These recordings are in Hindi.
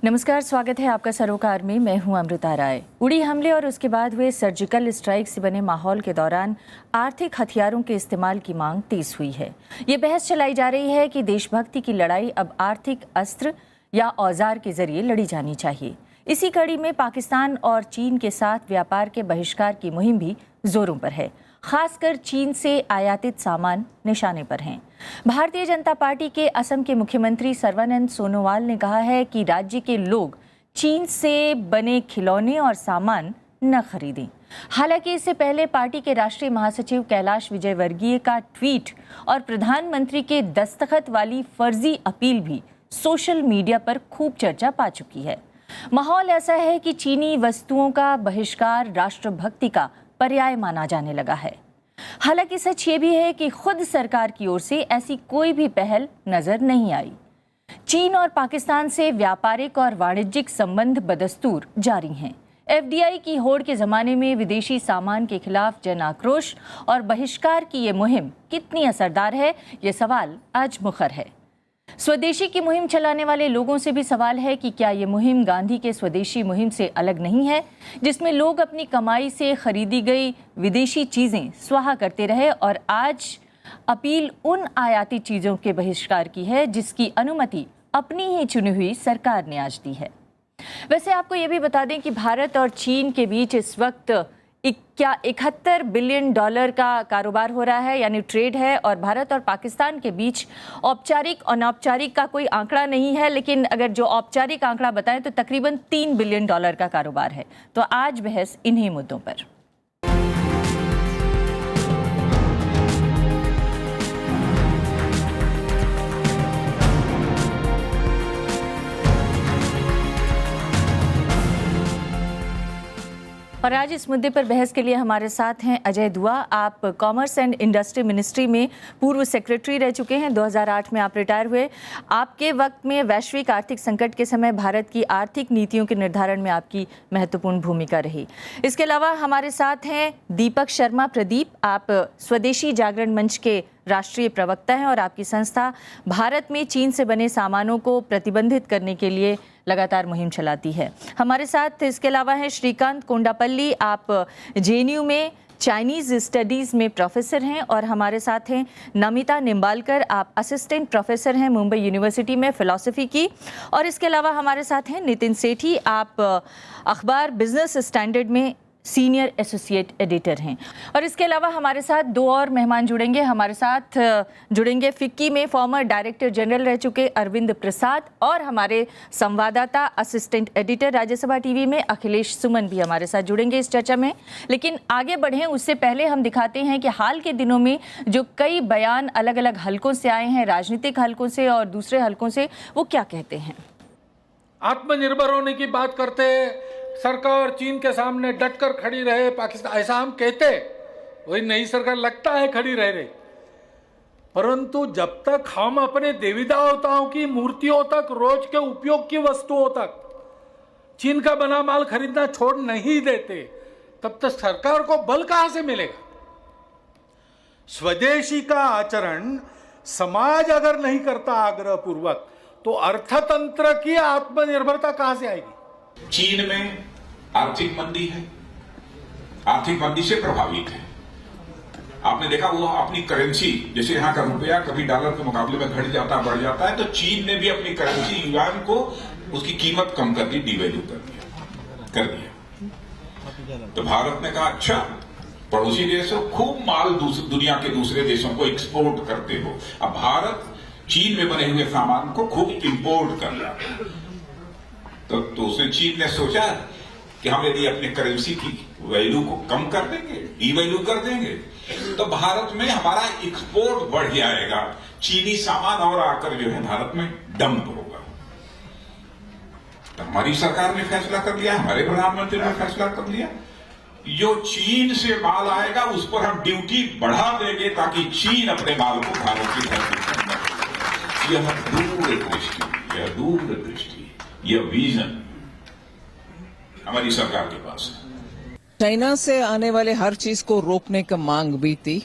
नमस्कार, स्वागत है आपका सरोकार में। मैं हूं अमृता राय। उड़ी हमले और उसके बाद हुए सर्जिकल स्ट्राइक से बने माहौल के दौरान आर्थिक हथियारों के इस्तेमाल की मांग तेज हुई है। ये बहस चलाई जा रही है कि देशभक्ति की लड़ाई अब आर्थिक अस्त्र या औजार के जरिए लड़ी जानी चाहिए। इसी कड़ी में पाकिस्तान और चीन के साथ व्यापार के बहिष्कार की मुहिम भी जोरों पर है। खासकर चीन से आयातित सामान निशाने पर हैं। भारतीय जनता पार्टी के असम के मुख्यमंत्री सर्बानंद सोनोवाल ने कहा है कि राज्य के लोग चीन से बने खिलौने और सामान न खरीदें। हालांकि इससे पहले पार्टी के राष्ट्रीय महासचिव कैलाश विजयवर्गीय का ट्वीट और प्रधानमंत्री के दस्तखत वाली फर्जी अपील भी सोशल मीडिया पर खूब चर्चा पा चुकी है। माहौल ऐसा है कि चीनी वस्तुओं का बहिष्कार राष्ट्रभक्ति का पर्याय माना जाने लगा है। हालांकि सच ये भी है कि खुद सरकार की ओर से ऐसी कोई भी पहल नजर नहीं आई। चीन और पाकिस्तान से व्यापारिक और वाणिज्यिक संबंध बदस्तूर जारी हैं। एफडीआई की होड़ के जमाने में विदेशी सामान के खिलाफ जन आक्रोश और बहिष्कार की ये मुहिम कितनी असरदार है, ये सवाल आज मुखर है। स्वदेशी की मुहिम चलाने वाले लोगों से भी सवाल है कि क्या ये मुहिम गांधी के स्वदेशी मुहिम से अलग नहीं है, जिसमें लोग अपनी कमाई से खरीदी गई विदेशी चीजें स्वाहा करते रहे, और आज अपील उन आयाती चीजों के बहिष्कार की है जिसकी अनुमति अपनी ही चुनी हुई सरकार ने आज दी है। वैसे आपको ये भी बता दें कि भारत और चीन के बीच इस वक्त 71 बिलियन डॉलर का कारोबार हो रहा है, यानी ट्रेड है, और भारत और पाकिस्तान के बीच औपचारिक अनौपचारिक का कोई आंकड़ा नहीं है, लेकिन अगर जो औपचारिक आंकड़ा बताएं तो तकरीबन 3 बिलियन डॉलर का कारोबार है। तो आज बहस इन्हीं मुद्दों पर। और आज इस मुद्दे पर बहस के लिए हमारे साथ हैं अजय दुआ। आप कॉमर्स एंड इंडस्ट्री मिनिस्ट्री में पूर्व सेक्रेटरी रह चुके हैं। 2008 में आप रिटायर हुए। आपके वक्त में वैश्विक आर्थिक संकट के समय भारत की आर्थिक नीतियों के निर्धारण में आपकी महत्वपूर्ण भूमिका रही। इसके अलावा हमारे साथ हैं दीपक शर्मा प्रदीप। आप स्वदेशी जागरण मंच के राष्ट्रीय प्रवक्ता हैं और आपकी संस्था भारत में चीन से बने सामानों को प्रतिबंधित करने के लिए लगातार मुहिम चलाती है। हमारे साथ इसके अलावा हैं श्रीकांत कोंडापल्ली। आप जेएनयू में चाइनीज़ स्टडीज़ में प्रोफेसर हैं, और हमारे साथ हैं नमिता निम्बालकर। आप असिस्टेंट प्रोफेसर हैं मुंबई यूनिवर्सिटी में फिलॉसफी की। और इसके अलावा हमारे साथ हैं नितिन सेठी। आप अखबार बिजनेस स्टैंडर्ड में सीनियर एसोसिएट एडिटर हैं। और इसके अलावा हमारे साथ दो और मेहमान जुड़ेंगे। हमारे साथ जुड़ेंगे फिक्की में फॉर्मर डायरेक्टर जनरल रह चुके अरविंद प्रसाद, और हमारे संवाददाता असिस्टेंट एडिटर राज्यसभा टीवी में अखिलेश सुमन भी हमारे साथ जुड़ेंगे इस चर्चा में। लेकिन आगे बढ़ें उससे पहले हम दिखाते हैं कि हाल के दिनों में जो कई बयान अलग अलग हलकों से आए हैं, राजनीतिक हलकों से और दूसरे हलकों से, वो क्या कहते हैं। आत्मनिर्भर होने की बात करते हैं, सरकार चीन के सामने डटकर खड़ी रहे, पाकिस्तान, ऐसा हम कहते, वही नई सरकार लगता है खड़ी रह रही। परंतु जब तक हम अपने देवी देवताओं की मूर्तियों तक, रोज के उपयोग की वस्तुओं तक चीन का बना माल खरीदना छोड़ नहीं देते, तब तक सरकार को बल कहां से मिलेगा। स्वदेशी का आचरण समाज अगर नहीं करता आग्रह पूर्वक, तो अर्थतंत्र की आत्मनिर्भरता कहां से आएगी। चीन में आर्थिक मंदी है, आर्थिक मंदी से प्रभावित है। आपने देखा वो अपनी करेंसी, जैसे यहाँ का रुपया कभी डॉलर के मुकाबले में घट जाता बढ़ जाता है, तो चीन ने भी अपनी करेंसी युआन को, उसकी कीमत कम कर दी, डिवैल्यू कर दिया। तो भारत ने कहा अच्छा, पड़ोसी देश हो, खूब माल दुनिया के दूसरे देशों को एक्सपोर्ट करते हो। अब भारत चीन में बने हुए सामान को खूब इंपोर्ट कर रहा है। तो उसने चीन ने सोचा कि हम यदि अपने करेंसी की वैल्यू को कम कर देंगे, डीवैल्यू कर देंगे, तो भारत में हमारा एक्सपोर्ट बढ़ जाएगा, चीनी सामान और आकर जो है भारत में डंप होगा। तो हमारी सरकार ने फैसला कर लिया, हमारे प्रधानमंत्री ने फैसला कर लिया, जो चीन से माल आएगा उस पर हम ड्यूटी बढ़ा देंगे, ताकि चीन अपने माल को भारत की धरती पर। यह दूरदृष्टि, यह विजन हमारी सरकार के पास है। चाइना से आने वाले हर चीज को रोकने का मांग भी थी,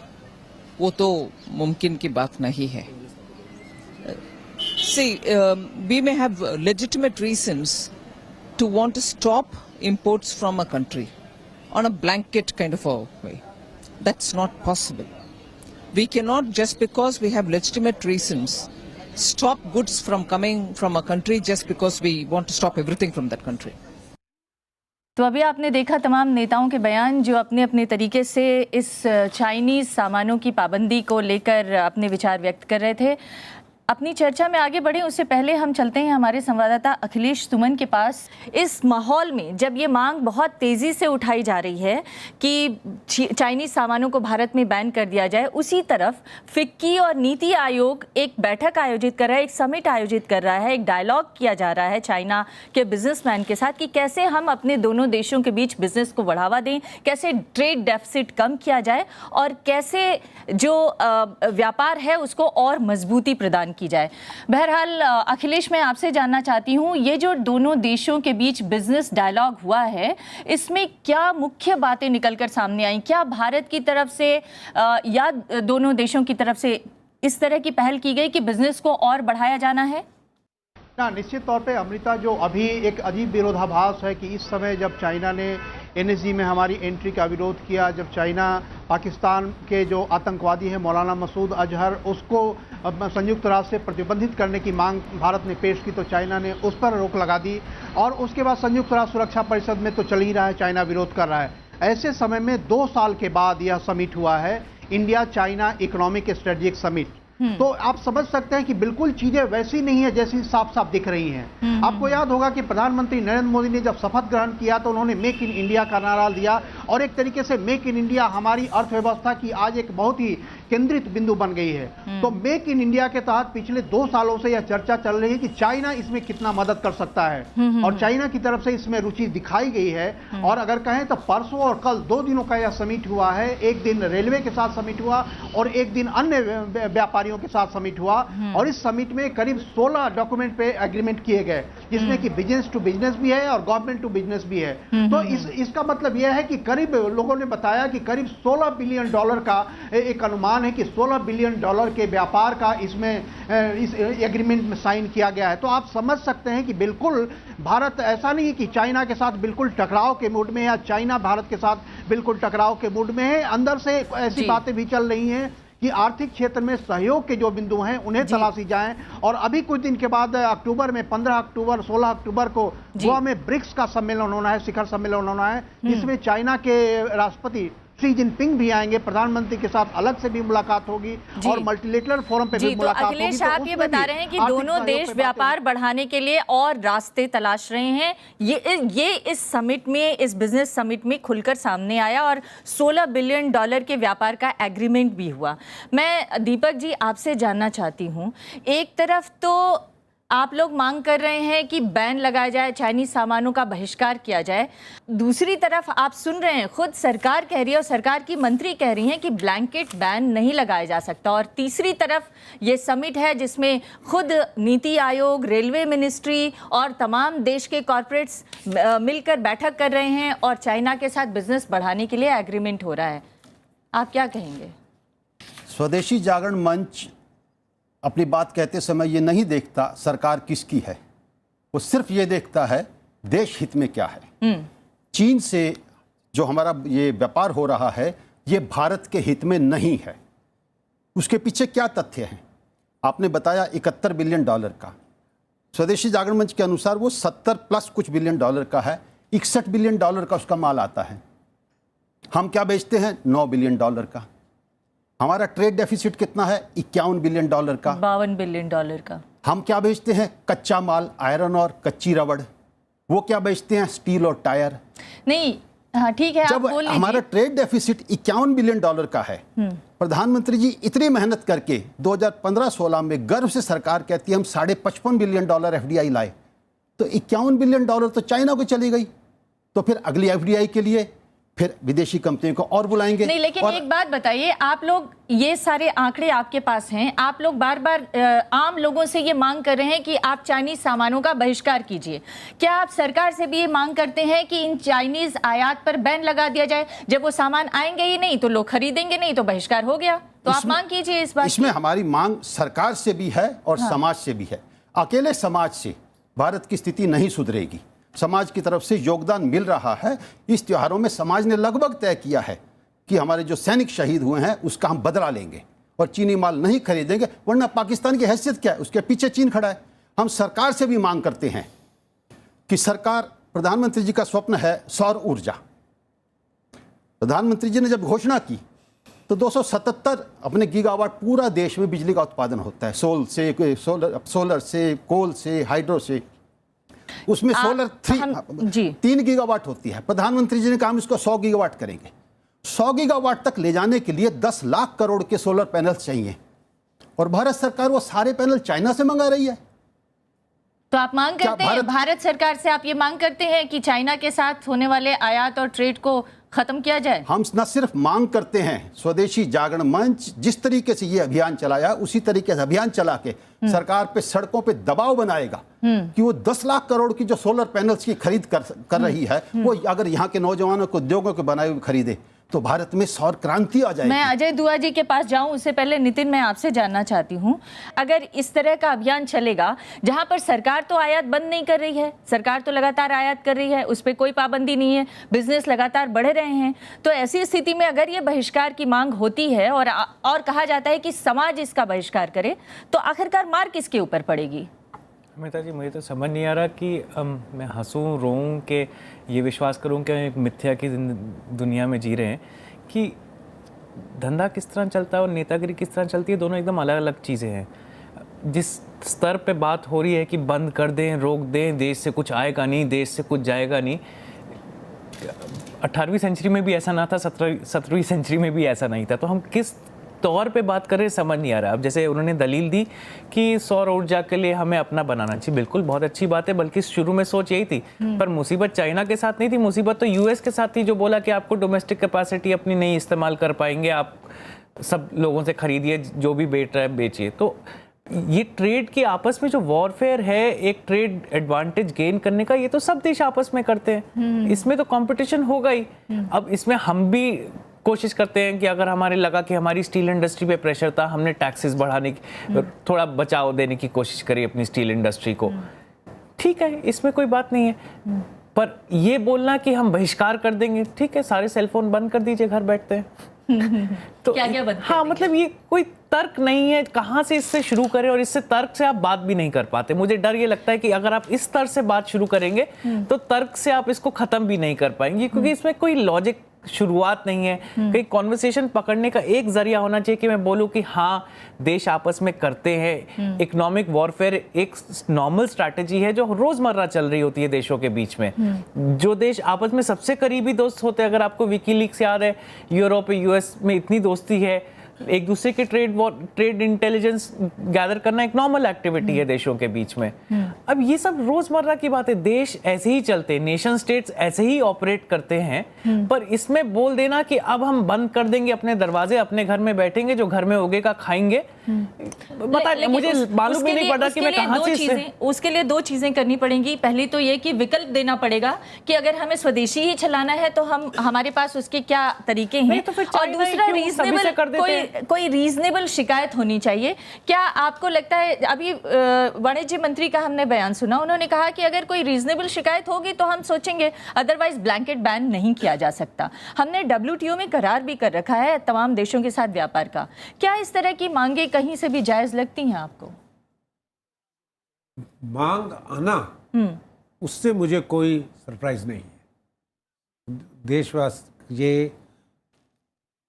वो तो मुमकिन की बात नहीं है। See, we may have legitimate reasons to want to stop imports from a country on a blanket kind of a way. That's not possible. We cannot, just because we have legitimate reasons, stop goods from coming from a country just because we want to stop everything from that country. तो अभी आपने देखा तमाम नेताओं के बयान जो अपने अपने तरीके से इस चाइनीज़ सामानों की पाबंदी को लेकर अपने विचार व्यक्त कर रहे थे। अपनी चर्चा में आगे बढ़े उससे पहले हम चलते हैं हमारे संवाददाता अखिलेश सुमन के पास। इस माहौल में जब ये मांग बहुत तेज़ी से उठाई जा रही है कि चाइनीज़ सामानों को भारत में बैन कर दिया जाए, उसी तरफ फिक्की और नीति आयोग एक बैठक आयोजित कर रहा है, एक समिट आयोजित कर रहा है, एक डायलॉग किया जा रहा है चाइना के बिजनेसमैन के साथ कि कैसे हम अपने दोनों देशों के बीच बिजनेस को बढ़ावा दें, कैसे ट्रेड डेफिसिट कम किया जाए और कैसे जो व्यापार है उसको और मजबूती प्रदान की जाए। बहरहाल अखिलेश, मैं आपसे जानना चाहती हूँ, ये जो दोनों देशों के बीच बिजनेस डायलॉग हुआ है, इसमें क्या मुख्य बातें निकलकर सामने आई? क्या भारत की तरफ से या दोनों देशों की तरफ से इस तरह की पहल की गई कि बिजनेस को और बढ़ाया जाना है? ना, निश्चित तौर पे अमृता, जो अभी एक अजीब विरोधाभास है कि इस समय जब चाइना ने एनएसजी में हमारी एंट्री का विरोध किया, जब चाइना पाकिस्तान के जो आतंकवादी है मौलाना मसूद अजहर, उसको संयुक्त राष्ट्र से प्रतिबंधित करने की मांग भारत ने पेश की, तो चाइना ने उस पर रोक लगा दी और उसके बाद संयुक्त राष्ट्र सुरक्षा परिषद में तो चल ही रहा है, चाइना विरोध कर रहा है। ऐसे समय में 2 साल के बाद यह समिट हुआ है, India China economic strategic summit. तो आप समझ सकते हैं कि बिल्कुल चीजें वैसी नहीं है जैसी साफ साफ दिख रही हैं। आपको याद होगा कि प्रधानमंत्री नरेंद्र मोदी ने जब शपथ ग्रहण किया तो उन्होंने मेक इन इंडिया का नारा दिया और एक तरीके से मेक इन इंडिया हमारी अर्थव्यवस्था की आज एक बहुत ही केंद्रित बिंदु बन गई है। तो मेक इन इंडिया के तहत पिछले 2 सालों से यह चर्चा चल रही है कि चाइना इसमें कितना मदद कर सकता है और चाइना की तरफ से इसमें रुचि दिखाई गई है। और अगर कहें तो परसों और कल 2 दिनों का यह समिट हुआ है, एक दिन रेलवे के साथ समिट हुआ और एक दिन अन्य व्यापारियों के साथ समिट हुआ और इस समिट में करीब 16 डॉक्यूमेंट पे एग्रीमेंट किए गए, जिसमें कि बिजनेस टू बिजनेस भी है और गवर्नमेंट टू बिजनेस भी है। तो इसका मतलब यह है कि करीब लोगों ने बताया कि करीब $16 बिलियन का एक अनुमान है कि $16 बिलियन के व्यापार का इसमें इस एग्रीमेंट में साइन किया गया है। तो आप समझ सकते हैं कि बिल्कुल भारत ऐसा नहीं है कि चाइना के साथ बिल्कुल टकराव के मूड में है या चाइना भारत के साथ बिल्कुल टकराव के मूड में है। अंदर से ऐसी बातें भी चल रही हैं कि आर्थिक क्षेत्र में सहयोग के जो बिंदु हैं उन्हें तलाशी जाएं। और अभी कुछ दिन के बाद अक्टूबर में 15 अक्टूबर 16 अक्टूबर को गोवा में ब्रिक्स का सम्मेलन होना है, शिखर सम्मेलन होना है, जिसमें चाइना के राष्ट्रपति शी जिनपिंग भी आएंगे, प्रधानमंत्री के साथ अलग से भी मुलाकात होगी और मल्टीलेटरल फोरम पे भी मुलाकात होगी। अखिलेश, आप ये बता रहे हैं कि दोनों देश व्यापार बढ़ाने के लिए और रास्ते तलाश रहे हैं। ये इस समिट में, इस बिजनेस समिट में खुलकर सामने आया और $16 बिलियन के व्यापार का एग्रीमेंट भी हुआ। मैं दीपक जी आपसे जानना चाहती हूँ, एक तरफ तो आप लोग मांग कर रहे हैं कि बैन लगाया जाए, चाइनीज सामानों का बहिष्कार किया जाए, दूसरी तरफ आप सुन रहे हैं खुद सरकार कह रही है और सरकार की मंत्री कह रही हैं कि ब्लैंकेट बैन नहीं लगाया जा सकता, और तीसरी तरफ ये समिट है जिसमें खुद नीति आयोग, रेलवे मिनिस्ट्री और तमाम देश के कॉरपोरेट्स मिलकर बैठक कर रहे हैं और चाइना के साथ बिजनेस बढ़ाने के लिए एग्रीमेंट हो रहा है। आप क्या कहेंगे? स्वदेशी जागरण मंच अपनी बात कहते समय ये नहीं देखता सरकार किसकी है, वो सिर्फ ये देखता है देश हित में क्या है। चीन से जो हमारा ये व्यापार हो रहा है ये भारत के हित में नहीं है। उसके पीछे क्या तथ्य हैं? आपने बताया $71 बिलियन का, स्वदेशी जागरण मंच के अनुसार वो 70 प्लस कुछ बिलियन का है। $61 बिलियन का उसका माल आता है। हम क्या बेचते हैं? $9 बिलियन का। हमारा ट्रेड डेफिसिट कितना है? $51 बिलियन का। $52 बिलियन का। हम क्या बेचते हैं? कच्चा माल, आयरन और कच्ची रबड़। वो क्या बेचते हैं? स्टील और टायर। नहीं, हाँ ठीक है, जब हमारा ट्रेड डेफिसिट $51 बिलियन का है, प्रधानमंत्री जी इतनी मेहनत करके 2015-16 में गर्व से सरकार कहती है हम $55 बिलियन FDI लाए, तो $51 बिलियन तो चाइना को चली गई। तो फिर अगली FDI के लिए फिर विदेशी कंपनियों को और बुलाएंगे। नहीं, लेकिन एक बात बताइए, आप लोग ये सारे आंकड़े आपके पास हैं, आप लोग बार बार आम लोगों से ये मांग कर रहे हैं कि आप चाइनीज सामानों का बहिष्कार कीजिए। क्या आप सरकार से भी ये मांग करते हैं कि इन चाइनीज आयात पर बैन लगा दिया जाए? जब वो सामान आएंगे ही नहीं तो लोग खरीदेंगे नहीं तो बहिष्कार हो गया, तो आप मांग कीजिए इस बात। इसमें हमारी मांग सरकार से भी है और समाज से भी है। अकेले समाज से भारत की स्थिति नहीं सुधरेगी। समाज की तरफ से योगदान मिल रहा है। इस त्योहारों में समाज ने लगभग तय किया है कि हमारे जो सैनिक शहीद हुए हैं उसका हम बदला लेंगे और चीनी माल नहीं खरीदेंगे, वरना पाकिस्तान की हैसियत क्या है? उसके पीछे चीन खड़ा है। हम सरकार से भी मांग करते हैं कि सरकार, प्रधानमंत्री जी का स्वप्न है सौर ऊर्जा। प्रधानमंत्री जी ने जब घोषणा की तो 277 अपने गीगावाट पूरा देश में बिजली का उत्पादन होता है, सोलर से, कोल से, हाइड्रो से। उसमें सोलर 3 गीगावाट होती है। प्रधानमंत्री जी ने कहा हम इसको 100 गीगावाट करेंगे। 100 गीगावाट तक ले जाने के लिए 10 लाख करोड़ के सोलर पैनल्स चाहिए और भारत सरकार वो सारे पैनल चाइना से मंगा रही है। तो आप मांग करते हैं, भारत सरकार से आप ये मांग करते हैं कि चाइना के साथ होने वाले आयात और ट्रेड को खत्म किया जाए? हम न सिर्फ मांग करते हैं, स्वदेशी जागरण मंच जिस तरीके से ये अभियान चलाया उसी तरीके से अभियान चला के सरकार पे, सड़कों पे दबाव बनाएगा कि वो 10 लाख करोड़ की जो सोलर पैनल्स की खरीद कर रही है वो अगर यहाँ के नौजवानों को, उद्योगों के बनाए हुए खरीदे तो भारत में सौर क्रांति आ जाएगी। मैं अजय दुआ जी के पास जाऊं उससे पहले नितिन, मैं आपसे जानना चाहती हूं, अगर इस तरह का अभियान चलेगा जहां पर सरकार तो आयात बंद नहीं कर रही है, सरकार तो लगातार आयात कर रही है, उस पर कोई पाबंदी नहीं है, बिजनेस लगातार बढ़ रहे हैं, तो ऐसी स्थिति में अगर ये बहिष्कार की मांग होती है और कहा जाता है कि समाज इसका बहिष्कार करे, तो आखिरकार मार किसके ऊपर पड़ेगी? अमिता जी, मुझे तो समझ नहीं आ रहा कि मैं हंसूं, रोऊं कि ये विश्वास करूं कि एक मिथ्या की दुनिया में जी रहे हैं कि धंधा किस तरह चलता है और नेतागिरी किस तरह चलती है, दोनों एकदम अलग अलग चीज़ें हैं। जिस स्तर पे बात हो रही है कि बंद कर दें, रोक दें, देश से कुछ आएगा नहीं, देश से कुछ जाएगा नहीं, 18वीं सेंचुरी में भी ऐसा ना था, 17वीं सेंचुरी में भी ऐसा नहीं था। तो हम किस तौर पे बात कर रहे हैं समझ नहीं आ रहा। अब जैसे उन्होंने दलील दी कि सौर ऊर्जा के लिए हमें अपना बनाना चाहिए, बिल्कुल बहुत अच्छी बात है, बल्कि शुरू में सोच यही थी, पर मुसीबत चाइना के साथ नहीं थी, मुसीबत तो यूएस के साथ थी, जो बोला कि आपको डोमेस्टिक कैपेसिटी अपनी नहीं इस्तेमाल कर पाएंगे, आप सब लोगों से खरीदिए, जो भी बेच रहा है बेचिए। तो ये ट्रेड की आपस में जो वॉरफेयर है, एक ट्रेड एडवांटेज गेन करने का, ये तो सब देश आपस में करते हैं, इसमें तो कंपटीशन होगा ही। अब इसमें हम भी कोशिश करते हैं कि अगर हमारे लगा कि हमारी स्टील इंडस्ट्री पे प्रेशर था, हमने टैक्सेस बढ़ाने की, थोड़ा बचाव देने की कोशिश करी अपनी स्टील इंडस्ट्री को, ठीक है, इसमें कोई बात नहीं है। पर ये बोलना कि हम बहिष्कार कर देंगे, ठीक है, सारे सेलफोन बंद कर दीजिए, घर बैठते हैं तो क्या बंद? हाँ, मतलब ये कोई तर्क नहीं है, कहाँ से इससे शुरू करें, और इससे तर्क से आप बात भी नहीं कर पाते। मुझे डर ये लगता है कि अगर आप इस तरह से बात शुरू करेंगे तो तर्क से आप इसको खत्म भी नहीं कर पाएंगे, क्योंकि इसमें कोई लॉजिक शुरुआत नहीं है। कहीं कॉन्वर्सेशन पकड़ने का एक जरिया होना चाहिए कि मैं बोलूं कि हाँ, देश आपस में करते हैं, इकोनॉमिक वॉरफेयर एक नॉर्मल स्ट्रैटेजी है जो रोजमर्रा चल रही होती है देशों के बीच में। जो देश आपस में सबसे करीबी दोस्त होते हैं, अगर आपको विकीलीक्स याद है, यूरोप यूएस में इतनी दोस्ती है, एक दूसरे के ट्रेड इंटेलिजेंस गैदर करना एक नॉर्मल एक्टिविटी है देशों के बीच में। अब ये सब रोजमर्रा की बात है, देश ऐसे ही चलते हैं, नेशन स्टेट्स ऐसे ही ऑपरेट करते हैं, पर इसमें बोल देना कि अब हम बंद कर देंगे अपने दरवाजे, अपने घर में बैठेंगे, जो घर में उगेगा खाएंगे, बता मुझे मालूम भी नहीं पड़ा कि मैं कहां से। उसके लिए 2 चीजें करनी पड़ेंगी। पहली तो ये कि विकल्प देना पड़ेगा कि अगर हमें स्वदेशी ही चलाना है तो हमारे पास उसके क्या तरीके हैं, तो और दूसरा रीजनेबल, कोई रीजनेबल शिकायत होनी चाहिए। क्या आपको लगता है, अभी वाणिज्य मंत्री का हमने बयान सुना, उन्होंने कहा कि अगर कोई रीजनेबल शिकायत होगी तो हम सोचेंगे, अदरवाइज ब्लैंकेट बैन नहीं किया जा सकता। हमने WTO में करार भी कर रखा है तमाम देशों के साथ व्यापार का। क्या इस तरह की मांगे कहीं से भी जायज लगती हैं आपको? मांग आना, उससे मुझे कोई सरप्राइज नहीं है। ये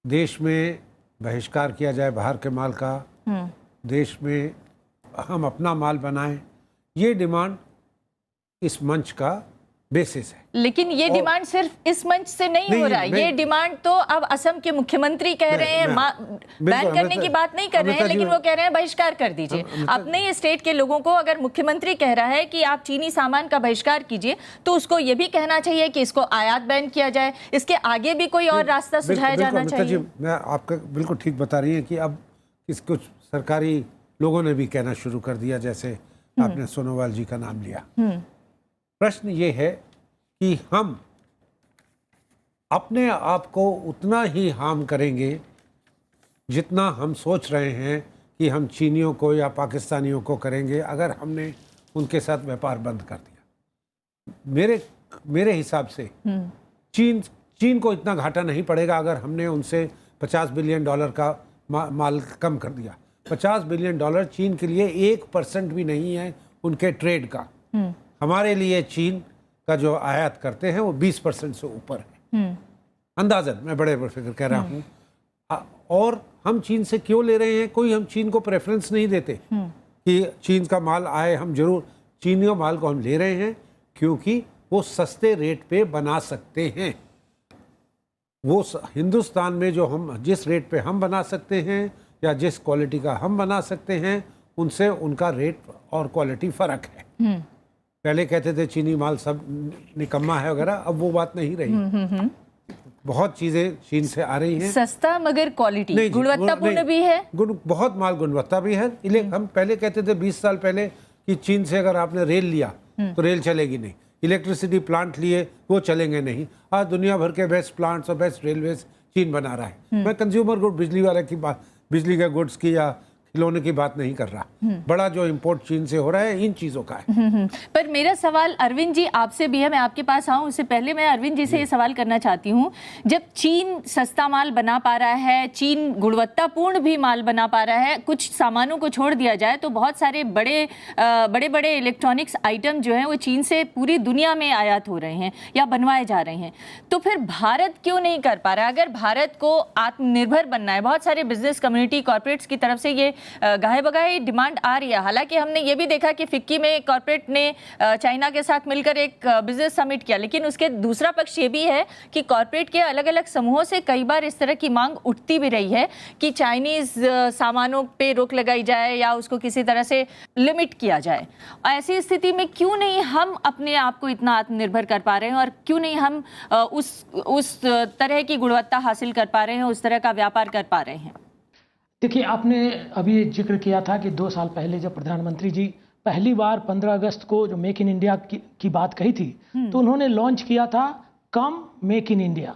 देश में बहिष्कार किया जाए बाहर के माल का, देश में हम अपना माल बनाएं, ये डिमांड इस मंच का बेसिस है। लेकिन ये डिमांड सिर्फ इस मंच से नहीं हो रहा है, ये डिमांड तो अब असम के मुख्यमंत्री कह रहे हैं, बैन करने की बात नहीं कर रहे हैं, लेकिन वो कह रहे हैं बहिष्कार कर दीजिए। अपने ही स्टेट के लोगों को अगर मुख्यमंत्री कह रहा है कि आप चीनी सामान का बहिष्कार कीजिए, तो उसको ये भी कहना चाहिए कि इसको आयात बैन किया जाए, इसके आगे भी कोई और रास्ता सुझाया जाना चाहिए। मैं आपका बिल्कुल ठीक बता रही है कि अब कुछ सरकारी लोगों ने भी कहना शुरू कर दिया, जैसे आपने सोनोवाल जी का नाम लिया। प्रश्न ये है कि हम अपने आप को उतना ही हार्म करेंगे जितना हम सोच रहे हैं कि हम चीनियों को या पाकिस्तानियों को करेंगे अगर हमने उनके साथ व्यापार बंद कर दिया। मेरे हिसाब से चीन को इतना घाटा नहीं पड़ेगा अगर हमने उनसे $50 बिलियन का माल कम कर दिया। $50 बिलियन चीन के लिए 1% भी नहीं है उनके ट्रेड का। हमारे लिए चीन का जो आयात करते हैं वो 20% से ऊपर है अंदाजन, मैं बड़े फिक्र कह रहा हूँ। और हम चीन से क्यों ले रहे हैं? कोई हम चीन को प्रेफरेंस नहीं देते कि चीन का माल आए। हम जरूर चीनी माल को हम ले रहे हैं क्योंकि वो सस्ते रेट पे बना सकते हैं। वो हिंदुस्तान में जो हम जिस रेट पे हम बना सकते हैं या जिस क्वालिटी का हम बना सकते हैं उनसे उनका रेट और क्वालिटी फ़र्क है। पहले कहते थे चीनी माल सब निकम्मा है वगैरह, अब वो बात नहीं रही। बहुत चीज़ें चीन से आ रही हैं, सस्ता मगर क्वालिटी नहीं जी, गुणवत्तापूर्ण भी है। बहुत माल गुणवत्ता भी है। हम पहले कहते थे 20 साल पहले कि चीन से अगर आपने रेल लिया तो रेल चलेगी नहीं, इलेक्ट्रिसिटी प्लांट लिए वो चलेंगे नहीं। आज दुनिया भर के बेस्ट प्लांट्स और बेस्ट रेलवेज चीन बना रहा है। मैं कंज्यूमर गुड बिजली वाले की बात, बिजली के गुड्स की या खिलौने की बात नहीं कर रहा। बड़ा जो इंपोर्ट चीन से हो रहा है इन चीज़ों का है। पर मेरा सवाल अरविंद जी आपसे भी है, मैं आपके पास आऊँ उससे पहले मैं अरविंद जी से ये सवाल करना चाहती हूँ। जब चीन सस्ता माल बना पा रहा है, चीन गुणवत्तापूर्ण भी माल बना पा रहा है, कुछ सामानों को छोड़ दिया जाए तो बहुत सारे बड़े इलेक्ट्रॉनिक्स आइटम जो हैं वो चीन से पूरी दुनिया में आयात हो रहे हैं या बनवाए जा रहे हैं। तो फिर भारत क्यों नहीं कर पा रहा? अगर भारत को आत्मनिर्भर बनना है, बहुत सारे बिजनेस कम्युनिटी कॉर्पोरेट्स की तरफ से ये गाहे बगाहे डिमांड आ रही है। हालांकि हमने ये भी देखा कि फिक्की में कॉर्पोरेट ने चाइना के साथ मिलकर एक बिजनेस समिट किया, लेकिन उसके दूसरा पक्ष ये भी है कि कॉर्पोरेट के अलग अलग समूहों से कई बार इस तरह की मांग उठती भी रही है कि चाइनीज सामानों पे रोक लगाई जाए या उसको किसी तरह से लिमिट किया जाए। ऐसी स्थिति में क्यों नहीं हम अपने आप को इतना आत्मनिर्भर कर पा रहे हैं और क्यों नहीं हम उस तरह की गुणवत्ता हासिल कर पा रहे हैं, उस तरह का व्यापार कर पा रहे हैं? देखिए, आपने अभी जिक्र किया था कि 2 साल पहले जब प्रधानमंत्री जी पहली बार 15 अगस्त को जो मेक इन इंडिया की बात कही थी तो उन्होंने लॉन्च किया था कम मेक इन इंडिया,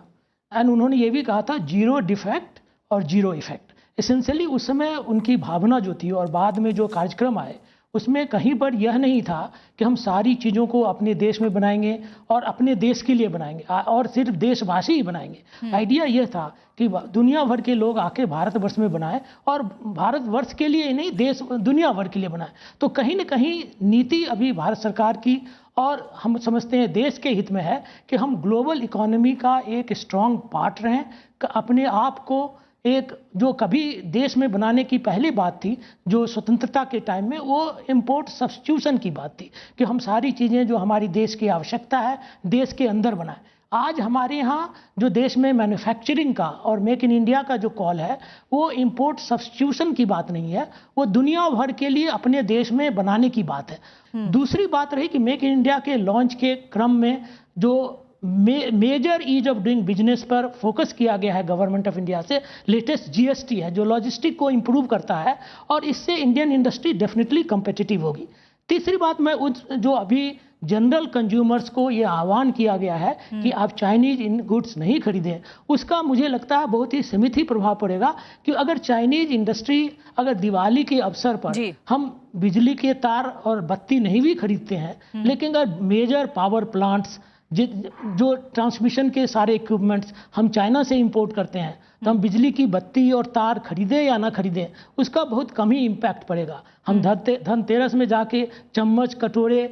एंड उन्होंने ये भी कहा था 0 डिफेक्ट और 0 इफेक्ट। एसेंशियली उस समय उनकी भावना जो थी और बाद में जो कार्यक्रम आए उसमें कहीं पर यह नहीं था कि हम सारी चीज़ों को अपने देश में बनाएंगे और अपने देश के लिए बनाएंगे और सिर्फ देशवासी ही बनाएंगे। आइडिया यह था कि दुनिया भर के लोग आके भारतवर्ष में बनाएं और भारतवर्ष के लिए नहीं, देश दुनिया भर के लिए बनाएं। तो कहीं न कहीं नीति अभी भारत सरकार की और हम समझते हैं देश के हित में है कि हम ग्लोबल इकोनॉमी का एक स्ट्रॉन्ग पार्ट रहें, अपने आप को एक जो कभी देश में बनाने की पहली बात थी जो स्वतंत्रता के टाइम में, वो इंपोर्ट सब्स्टिट्यूशन की बात थी कि हम सारी चीज़ें जो हमारी देश की आवश्यकता है देश के अंदर बनाएं। आज हमारे यहाँ जो देश में मैन्युफैक्चरिंग का और मेक इन इंडिया का जो कॉल है वो इंपोर्ट सब्स्टिट्यूशन की बात नहीं है, वो दुनिया भर के लिए अपने देश में बनाने की बात है। दूसरी बात रही कि मेक इन इंडिया के लॉन्च के क्रम में जो major ease of doing business पर फोकस किया गया है गवर्नमेंट ऑफ इंडिया से, लेटेस्ट जीएसटी है जो लॉजिस्टिक को इंप्रूव करता है और इससे इंडियन इंडस्ट्री डेफिनेटली कम्पिटिटिव होगी। तीसरी बात, मैं जो अभी जनरल कंज्यूमर्स को ये आह्वान किया गया है कि आप चाइनीज इन गुड्स नहीं खरीदें, उसका मुझे लगता है बहुत ही सीमित ही प्रभाव पड़ेगा कि अगर चाइनीज इंडस्ट्री अगर दिवाली के अवसर पर हम बिजली के तार और बत्ती नहीं भी खरीदते हैं, लेकिन अगर मेजर पावर प्लांट्स जो ट्रांसमिशन के सारे इक्विपमेंट्स हम चाइना से इंपोर्ट करते हैं तो हम बिजली की बत्ती और तार खरीदें या ना खरीदें उसका बहुत कम ही इम्पैक्ट पड़ेगा। हम धनतेरस में जाके चम्मच कटोरे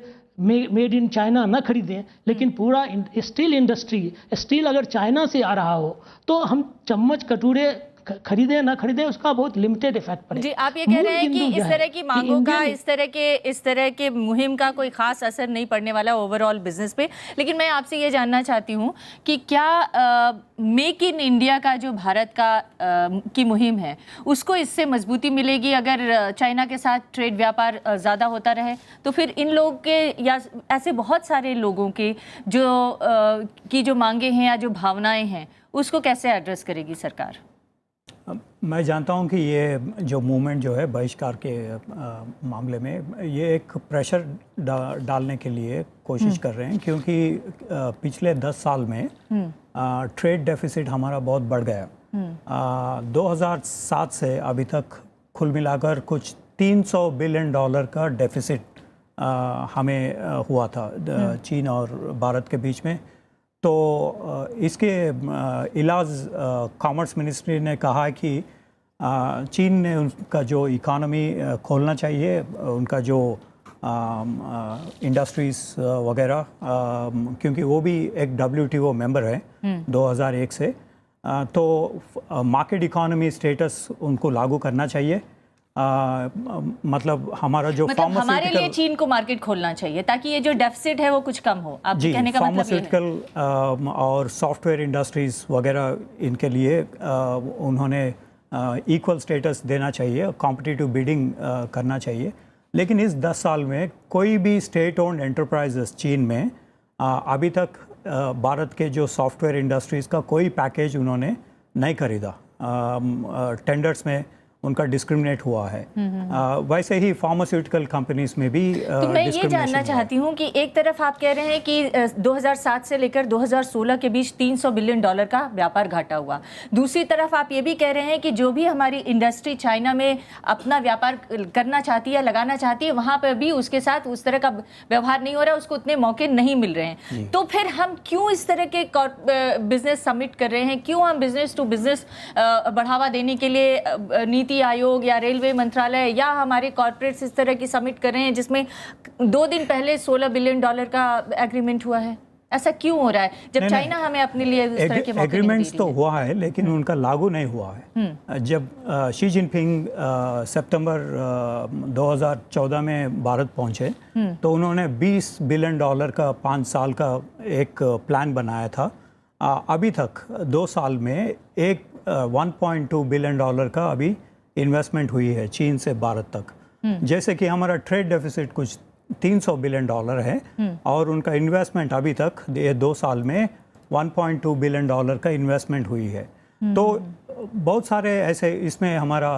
मेड इन चाइना न खरीदें, लेकिन पूरा स्टील इंडस्ट्री, स्टील अगर चाइना से आ रहा हो तो हम चम्मच कटोरे खरीदे ना खरीदे उसका बहुत लिमिटेड इफेक्ट पड़ेगा। जी, आप ये कह रहे हैं कि इस तरह की मांगों का इस तरह के मुहिम का कोई खास असर नहीं पड़ने वाला ओवरऑल बिजनेस पे। लेकिन मैं आपसे ये जानना चाहती हूँ कि क्या मेक इन इंडिया का जो भारत का की मुहिम है उसको इससे मजबूती मिलेगी अगर चाइना के साथ ट्रेड व्यापार ज़्यादा होता रहे? तो फिर इन लोगों के या ऐसे बहुत सारे लोगों के जो मांगे हैं या जो भावनाएं हैं उसको कैसे एड्रेस करेगी सरकार? मैं जानता हूं कि ये जो मूवमेंट जो है बहिष्कार के मामले में ये एक प्रेशर डालने के लिए कोशिश कर रहे हैं, क्योंकि पिछले 10 साल में ट्रेड डेफिसिट हमारा बहुत बढ़ गया। 2007 से अभी तक कुल मिलाकर कुछ $300 बिलियन का डेफिसिट हमें हुआ था चीन और भारत के बीच में। तो इसके इलाज कॉमर्स मिनिस्ट्री ने कहा कि चीन ने उनका जो इकोनॉमी खोलना चाहिए, उनका जो इंडस्ट्रीज़ वगैरह, क्योंकि वो भी एक WTO मेंबर है 2001 से, तो मार्केट इकोनॉमी स्टेटस उनको लागू करना चाहिए। मतलब हमारा जो हमारे लिए चीन को मार्केट खोलना चाहिए ताकि ये जो डेफिसिट है वो कुछ कम हो। आप कहने का मतलब ये है। फार्मास्यूटिकल और सॉफ्टवेयर इंडस्ट्रीज वगैरह, इनके लिए उन्होंने इक्वल स्टेटस देना चाहिए, कॉम्पिटिटिव बिडिंग करना चाहिए। लेकिन इस 10 साल में कोई भी स्टेट ओन्ड एंटरप्राइजेस चीन में अभी तक भारत के जो सॉफ्टवेयर इंडस्ट्रीज़ का कोई पैकेज उन्होंने नहीं खरीदा। टेंडर्स में उनका डिस्क्रिमिनेट हुआ है। वैसे ही फार्मास्यूटिकल कंपनीज में भी तो मैं ये जानना चाहती हूँ कि एक तरफ आप कह रहे हैं कि 2007 से लेकर 2016 के बीच $300 बिलियन का व्यापार घाटा हुआ, दूसरी तरफ आप ये भी कह रहे हैं कि जो भी हमारी इंडस्ट्री चाइना में अपना व्यापार करना चाहती है, लगाना चाहती है, वहाँ पर भी उसके साथ उस तरह का व्यवहार नहीं हो रहा, उसको उतने मौके नहीं मिल रहे हैं। तो फिर हम क्यों इस तरह के बिजनेस समिट कर रहे हैं? क्यों हम बिजनेस टू बिजनेस बढ़ावा देने के लिए नीति आयोग या रेलवे मंत्रालय या हमारे कॉर्पोरेट्स इस तरह की समिट कर रहे हैं जिसमें 2 दिन पहले $16 बिलियन का एग्रीमेंट हुआ है? ऐसा क्यों हो रहा है जब चाइना हमें अपने लिए इस तरह के मौके एग्रीमेंट्स तो हुआ है लेकिन उनका लागू नहीं हुआ है। जब शी जिनपिंग सितंबर 2014 में भारत पहुंचे तो उन्होंने $20 बिलियन का 5 साल का एक प्लान बनाया था। अभी तक 2 साल में एक $1.2 बिलियन का अभी इन्वेस्टमेंट हुई है चीन से भारत तक। जैसे कि हमारा ट्रेड डेफिसिट कुछ $300 बिलियन है और उनका इन्वेस्टमेंट अभी तक ये 2 साल में $1.2 बिलियन का इन्वेस्टमेंट हुई है। तो बहुत सारे ऐसे इसमें हमारा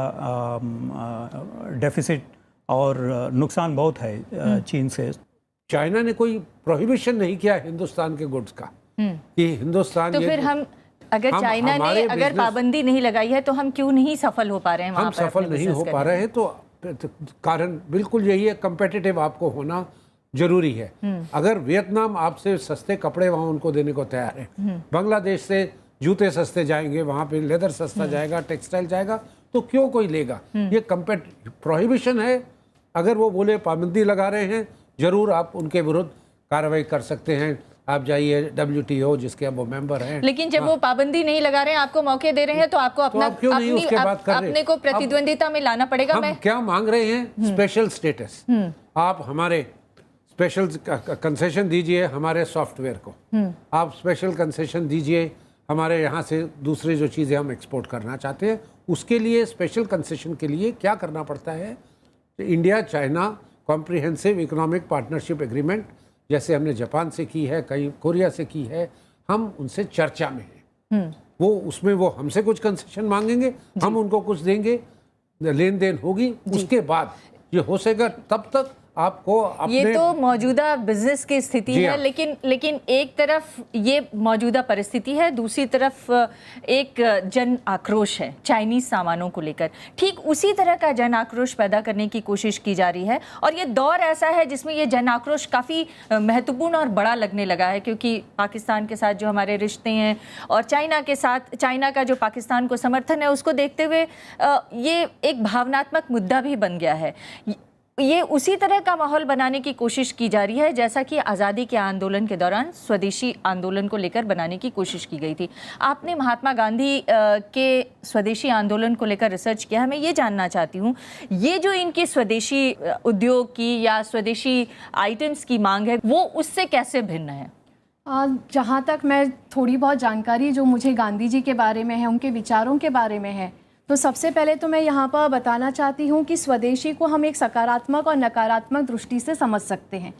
डेफिसिट और नुकसान बहुत है चीन से। चाइना ने कोई प्रोहिबिशन नहीं किया हिंदुस्तान के गुड्स का कि हिंदुस्तान, तो फिर हम अगर चाइना ने अगर पाबंदी नहीं लगाई है तो हम क्यों नहीं सफल हो पा रहे हैं? हम सफल नहीं हो पा रहे हैं तो कारण बिल्कुल यही है, कंपेटिटिव आपको होना जरूरी है। अगर वियतनाम आपसे सस्ते कपड़े वहाँ उनको देने को तैयार है, बांग्लादेश से जूते सस्ते जाएंगे, वहाँ पे लेदर सस्ता जाएगा, टेक्सटाइल जाएगा, तो क्यों कोई लेगा? ये प्रोहिबिशन है। अगर वो बोले पाबंदी लगा रहे हैं, जरूर आप उनके विरुद्ध कार्रवाई कर सकते हैं। आप जाइए WTO जिसके अब वो मेंबर हैं। लेकिन जब वो पाबंदी नहीं लगा रहे हैं, आपको मौके दे रहे हैं, तो आपको अपना अपने को प्रतिद्वंदिता में लाना पड़ेगा। हम क्या मांग रहे हैं? Special status. आप हमारे स्पेशल कंसेशन दीजिए हमारे सॉफ्टवेयर को, आप स्पेशल कंसेशन दीजिए हमारे यहाँ से दूसरे जो चीज़ें हम एक्सपोर्ट करना चाहते हैं, उसके लिए स्पेशल कंसेशन के लिए क्या करना पड़ता है? India China comprehensive economic partnership agreement जैसे हमने जापान से की है, कहीं कोरिया से की है, हम उनसे चर्चा में हैं। वो उसमें वो हमसे कुछ कंसेशन मांगेंगे, हम उनको कुछ देंगे, लेन देन होगी, उसके बाद ये हो सकेगा। तब तक आपको अपने ये तो मौजूदा बिजनेस की स्थिति है, लेकिन एक तरफ ये मौजूदा परिस्थिति है, दूसरी तरफ एक जन आक्रोश है चाइनीज सामानों को लेकर। ठीक उसी तरह का जन आक्रोश पैदा करने की कोशिश की जा रही है और ये दौर ऐसा है जिसमें ये जन आक्रोश काफ़ी महत्वपूर्ण और बड़ा लगने लगा है, क्योंकि पाकिस्तान के साथ जो हमारे रिश्ते हैं और चाइना के साथ चाइना का जो पाकिस्तान को समर्थन है, उसको देखते हुए ये एक भावनात्मक मुद्दा भी बन गया है। ये उसी तरह का माहौल बनाने की कोशिश की जा रही है जैसा कि आज़ादी के आंदोलन के दौरान स्वदेशी आंदोलन को लेकर बनाने की कोशिश की गई थी। आपने महात्मा गांधी के स्वदेशी आंदोलन को लेकर रिसर्च किया है। मैं ये जानना चाहती हूँ, ये जो इनकी स्वदेशी उद्योग की या स्वदेशी आइटम्स की मांग है, वो उससे कैसे भिन्न है? जहाँ तक मैं थोड़ी बहुत जानकारी जो मुझे गांधी जी के बारे में है, उनके विचारों के बारे में है, तो सबसे पहले तो मैं यहाँ पर बताना चाहती हूँ कि स्वदेशी को हम एक सकारात्मक और नकारात्मक दृष्टि से समझ सकते हैं।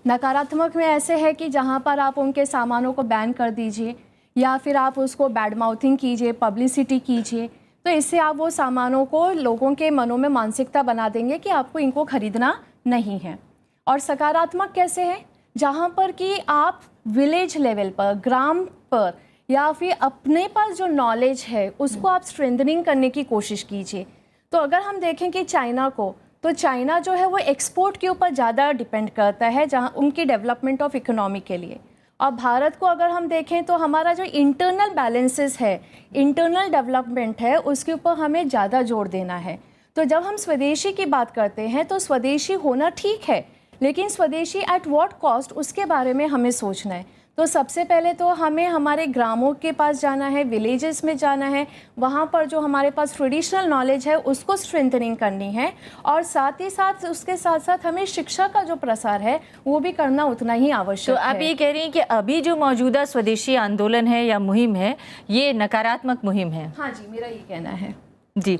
नकारात्मक में ऐसे है कि जहाँ पर आप उनके सामानों को बैन कर दीजिए या फिर आप उसको बैड माउथिंग कीजिए, पब्लिसिटी कीजिए, तो इससे आप वो सामानों को लोगों के मनों में मानसिकता बना देंगे कि आपको इनको खरीदना नहीं है। और सकारात्मक कैसे है? जहाँ पर कि आप विलेज लेवल पर, ग्राम पर या फिर अपने पास जो नॉलेज है उसको आप स्ट्रेंथनिंग करने की कोशिश कीजिए। तो अगर हम देखें कि चाइना को, तो चाइना जो है वो एक्सपोर्ट के ऊपर ज़्यादा डिपेंड करता है, जहाँ उनकी डेवलपमेंट ऑफ इकोनॉमी के लिए। और भारत को अगर हम देखें तो हमारा जो इंटरनल बैलेंसेस है, इंटरनल डेवलपमेंट है, उसके ऊपर हमें ज़्यादा जोर देना है। तो जब हम स्वदेशी की बात करते हैं तो स्वदेशी होना ठीक है, लेकिन स्वदेशी एट व्हाट कॉस्ट, उसके बारे में हमें सोचना है। तो सबसे पहले तो हमें हमारे ग्रामों के पास जाना है, विलेजेस में जाना है, वहाँ पर जो हमारे पास ट्रेडिशनल नॉलेज है उसको स्ट्रेंथनिंग करनी है, और साथ ही साथ उसके साथ साथ हमें शिक्षा का जो प्रसार है वो भी करना उतना ही आवश्यक तो है। आप ये कह रही हैं कि अभी जो मौजूदा स्वदेशी आंदोलन है या मुहिम है, ये नकारात्मक मुहिम है? हाँ जी, मेरा ये कहना है जी।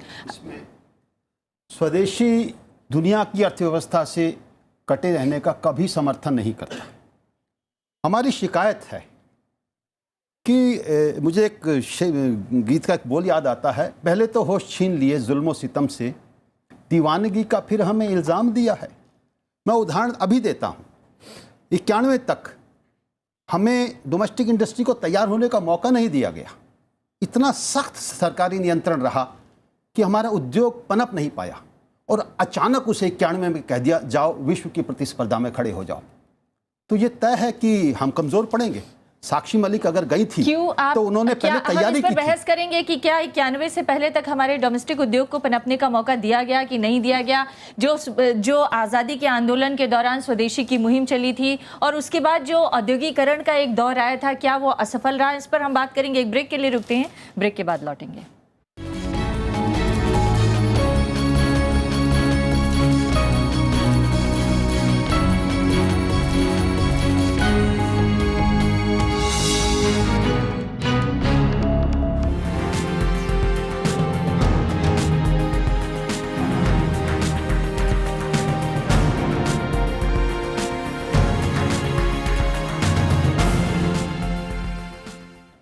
स्वदेशी दुनिया की अर्थव्यवस्था से कटे रहने का कभी समर्थन नहीं करता। हमारी शिकायत है कि मुझे एक गीत का एक बोल याद आता है, पहले तो होश छीन लिए जुल्मों सितम से, दीवानगी का फिर हमें इल्ज़ाम दिया है। मैं उदाहरण अभी देता हूँ, 91 तक हमें डोमेस्टिक इंडस्ट्री को तैयार होने का मौका नहीं दिया गया। इतना सख्त सरकारी नियंत्रण रहा कि हमारा उद्योग पनप नहीं पाया, और अचानक उसे 91 में कह दिया जाओ विश्व की प्रतिस्पर्धा में खड़े हो जाओ। तो ये तय है कि हम कमज़ोर पड़ेंगे। साक्षी मलिक अगर गई थी तो उन्होंने पहले तैयारी की थी। बहस करेंगे कि क्या 91 से पहले तक हमारे डोमेस्टिक उद्योग को पनपने का मौका दिया गया कि नहीं दिया गया? जो आज़ादी के आंदोलन के दौरान स्वदेशी की मुहिम चली थी और उसके बाद जो औद्योगिकरण का एक दौर आया था, क्या वो असफल रहा? इस पर हम बात करेंगे। एक ब्रेक के लिए रुकते हैं, ब्रेक के बाद लौटेंगे।